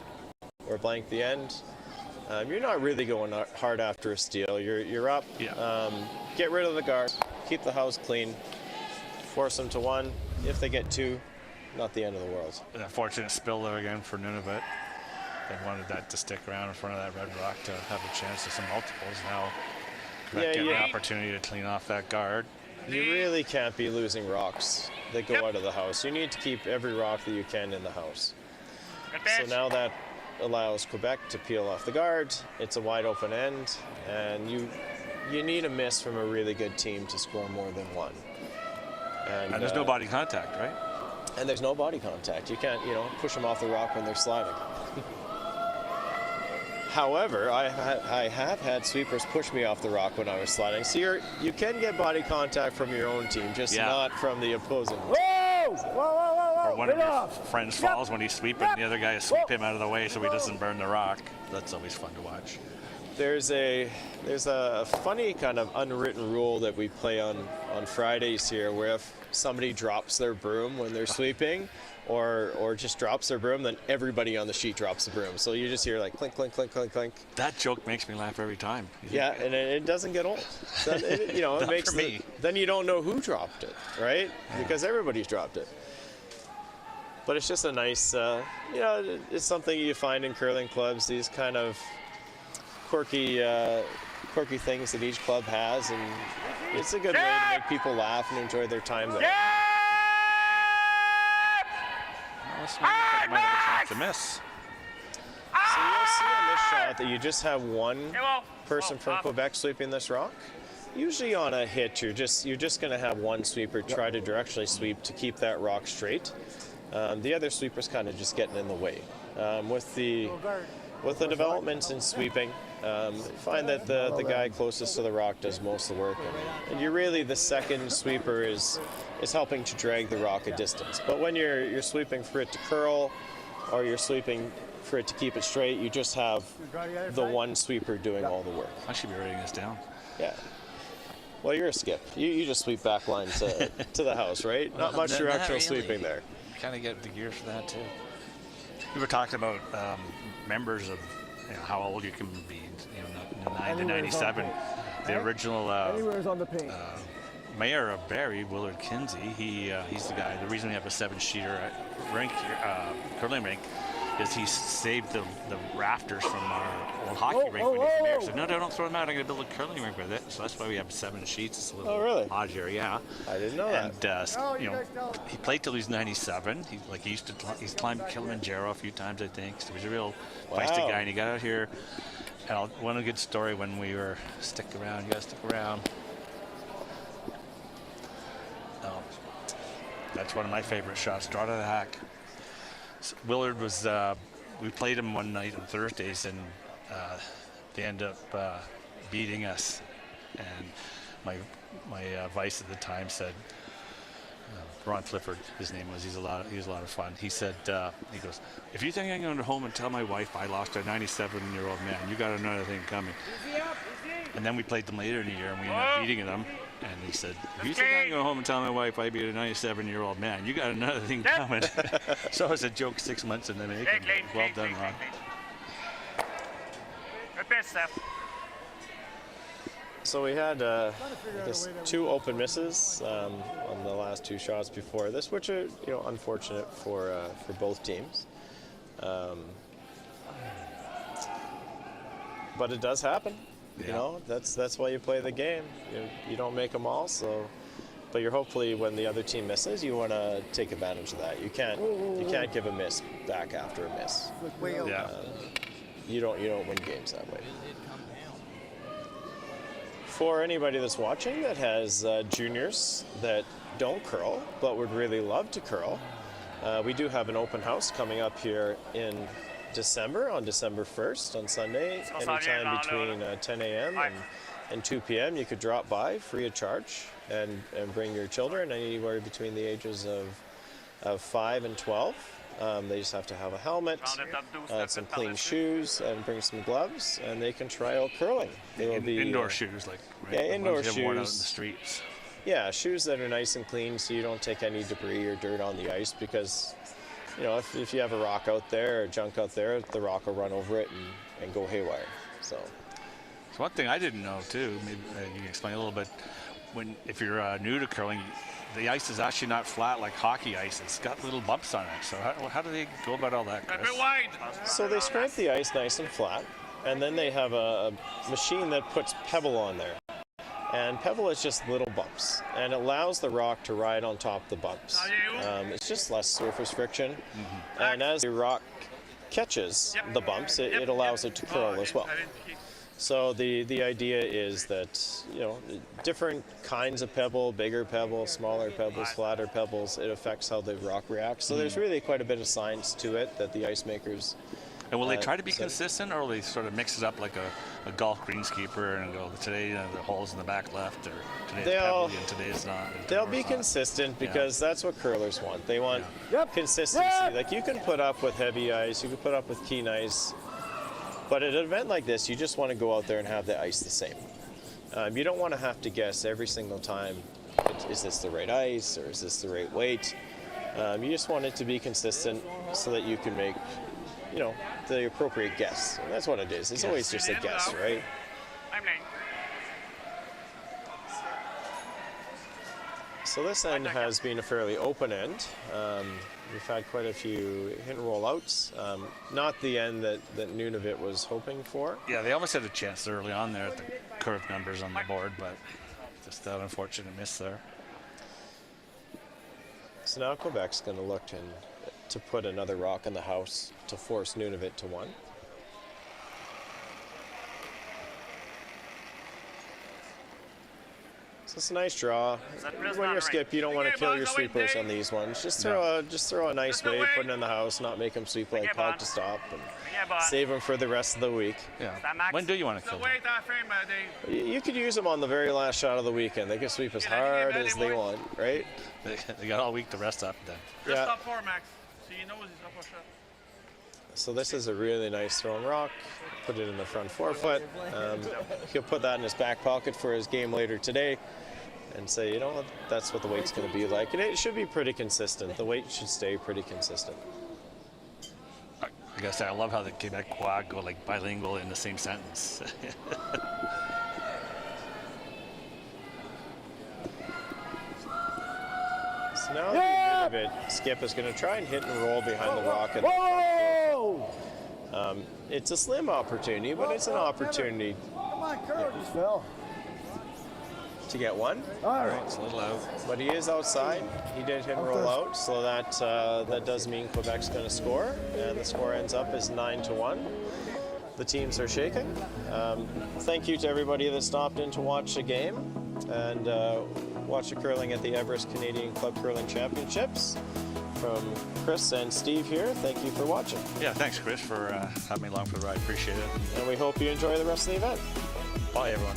or blank the end. You're not really going hard after a steal. You're up. Yeah. Get rid of the guard. Keep the house clean. Force them to one. If they get 2, not the end of the world. An unfortunate spill there again for Nunavut. They wanted that to stick around in front of that red rock to have a chance to some multiples. Now Quebec getting the opportunity to clean off that guard. You really can't be losing rocks that go out of the house. You need to keep every rock that you can in the house. So now that allows Quebec to peel off the guard. It's a wide open end, and you need a miss from a really good team to score more than one. And there's no body contact, right? And there's no body contact. You can't, push them off the rock when they're sliding. However, I have had sweepers push me off the rock when I was sliding. So you can get body contact from your own team, just not from the opposing. Whoa! Whoa! Or one of your friends falls when he's sweeping, the other guy sweep him out of the way so he doesn't burn the rock. That's always fun to watch. There's a funny kind of unwritten rule that we play on Fridays here, where if somebody drops their broom when they're sweeping, or just drops their broom, then everybody on the sheet drops the broom. So you just hear like clink, clink, clink, clink, clink. That joke makes me laugh every time. Yeah, and it doesn't get old. So it makes me. Then you don't know who dropped it, right? Yeah. Because everybody's dropped it. But it's just a nice, it's something you find in curling clubs. These kind of quirky things that each club has, and it's a good way to make people laugh and enjoy their time there. Might have a chance to miss. So you'll see on this shot that you just have one person from Quebec sweeping this rock. Usually on a hit, you're just going to have one sweeper try to directionally sweep to keep that rock straight. The other sweeper's kind of just getting in the way. With the developments in sweeping, find that the guy closest to the rock does most of the work, and you're really the second sweeper is helping to drag the rock a distance. But when you're sweeping for it to curl, or you're sweeping for it to keep it straight, you just have the one sweeper doing all the work. I should be writing this down. Yeah. Well, you're a skip. You just sweep back line to the house, right? Not much directional sweeping there. Kind of get the gear for that too. We were talking about members of how old you can be. 9 to 97. The original mayor of Barrie, Willard Kinsey, he's the guy. The reason we have a 7-sheeter rink here, curling rink, is he saved the rafters from our old hockey rink when he was mayor. He said, no, don't throw them out. I'm going to build a curling rink with it. So that's why we have 7 sheets. It's a little odd here, yeah. I didn't know that. And he played till he was 97. He's climbed Kilimanjaro a few times, I think. So he was a real feisty guy, and he got out here. And one good story when we were stick around. You gotta stick around. That's one of my favorite shots. Draw to the hack. So Willard was. We played him one night on Thursdays, and they ended up beating us. And my vice at the time said, Ron Clifford, his name was. He was a lot of fun. He said, he goes, if you think I'm going to go home and tell my wife I lost a 97-year-old man, you got another thing coming. And then we played them later in the year, and we ended up beating them. And he said, if you think I'm going to go home and tell my wife I beat a 97-year-old man, you got another thing coming. So it was a joke 6 months in the making. Well done, Ron. Good bit, Steph. So we had I guess 2 open misses on the last 2 shots before this, which are unfortunate for both teams. But it does happen. Yeah. That's why you play the game. You don't make them all. So, but you're hopefully when the other team misses, you want to take advantage of that. You can't give a miss back after a miss. Yeah. You don't win games that way. For anybody that's watching that has juniors that don't curl but would really love to curl, we do have an open house coming up here in December, on December 1st, on Sunday, anytime between 10 a.m. and 2 p.m. You could drop by free of charge and bring your children anywhere between the ages of 5 and 12. They just have to have a helmet, some clean shoes, and bring some gloves, and they can try out curling. They will be indoor shoes, like indoor shoes. Worn out in the streets. Yeah, shoes that are nice and clean, so you don't take any debris or dirt on the ice. Because, if you have a rock out there or junk out there, the rock will run over it and go haywire. So one thing I didn't know too, maybe you can explain a little bit. If you're new to curling, the ice is actually not flat like hockey ice. It's got little bumps on it. So how do they go about all that, Chris? A bit wide. So they scrape the ice nice and flat, and then they have a machine that puts pebble on there. And pebble is just little bumps, and it allows the rock to ride on top of the bumps. It's just less surface friction, and as the rock catches the bumps, it allows it to curl as well. So the idea is that, you know, different kinds of pebble, bigger pebbles, smaller pebbles, flatter pebbles, it affects how the rock reacts. So there's really quite a bit of science to it that the ice makers. And will they try to be consistent, or will they sort of mix it up like a golf greenskeeper and go, today the hole's in the back left, or today's pebbly and today's not? They'll be consistent because that's what curlers want. They want consistency. Like, you can put up with heavy ice, you can put up with keen ice, but at an event like this, you just want to go out there and have the ice the same. You don't want to have to guess every single time, is this the right ice or is this the right weight? You just want it to be consistent so that you can make, you know, the appropriate guess. And that's what it is. It's always just a guess, right? So this end has been a fairly open end. We've had quite a few hit and roll outs. Not the end that Nunavut was hoping for. Yeah, they almost had a chance early on there at the curve numbers on the board, but just that unfortunate miss there. So now Quebec's going to look to put another rock in the house to force Nunavut to one. So it's a nice draw. When you're skip, you don't want to kill your sweepers on these ones. Just throw a nice wave, put it in the house, not make them sweep like hog to stop, and save them for the rest of the week. Yeah. When do you want to kill them? You could use them on the very last shot of the weekend. They can sweep as hard as they want, right? They got all week to rest up then. Yeah. Stop 4, Max. So you know he's up a shot. So this is a really nice thrown rock. Put it in the front forefoot. He'll put that in his back pocket for his game later today and say, you know what, that's what the weight's going to be like. And it should be pretty consistent. The weight should stay pretty consistent. I gotta say, I love how the Quebecois go like bilingual in the same sentence. So now the Nunavut skip is going to try and hit and roll behind the rock in the front. It's a slim opportunity, but it's an opportunity. Come on, Curtis, Phil. To get one. All right. It's a little out. But he is outside. He did hit and roll out, so that does mean Quebec's going to score, and the score ends up as 9-1. The teams are shaking. Thank you to everybody that stopped in to watch the game and watch the curling at the Everest Canadian Club Curling Championships. From Chris and Steve here, thank you for watching. Yeah, thanks, Chris, for having me along for the ride. Appreciate it. And we hope you enjoy the rest of the event. Bye, everyone.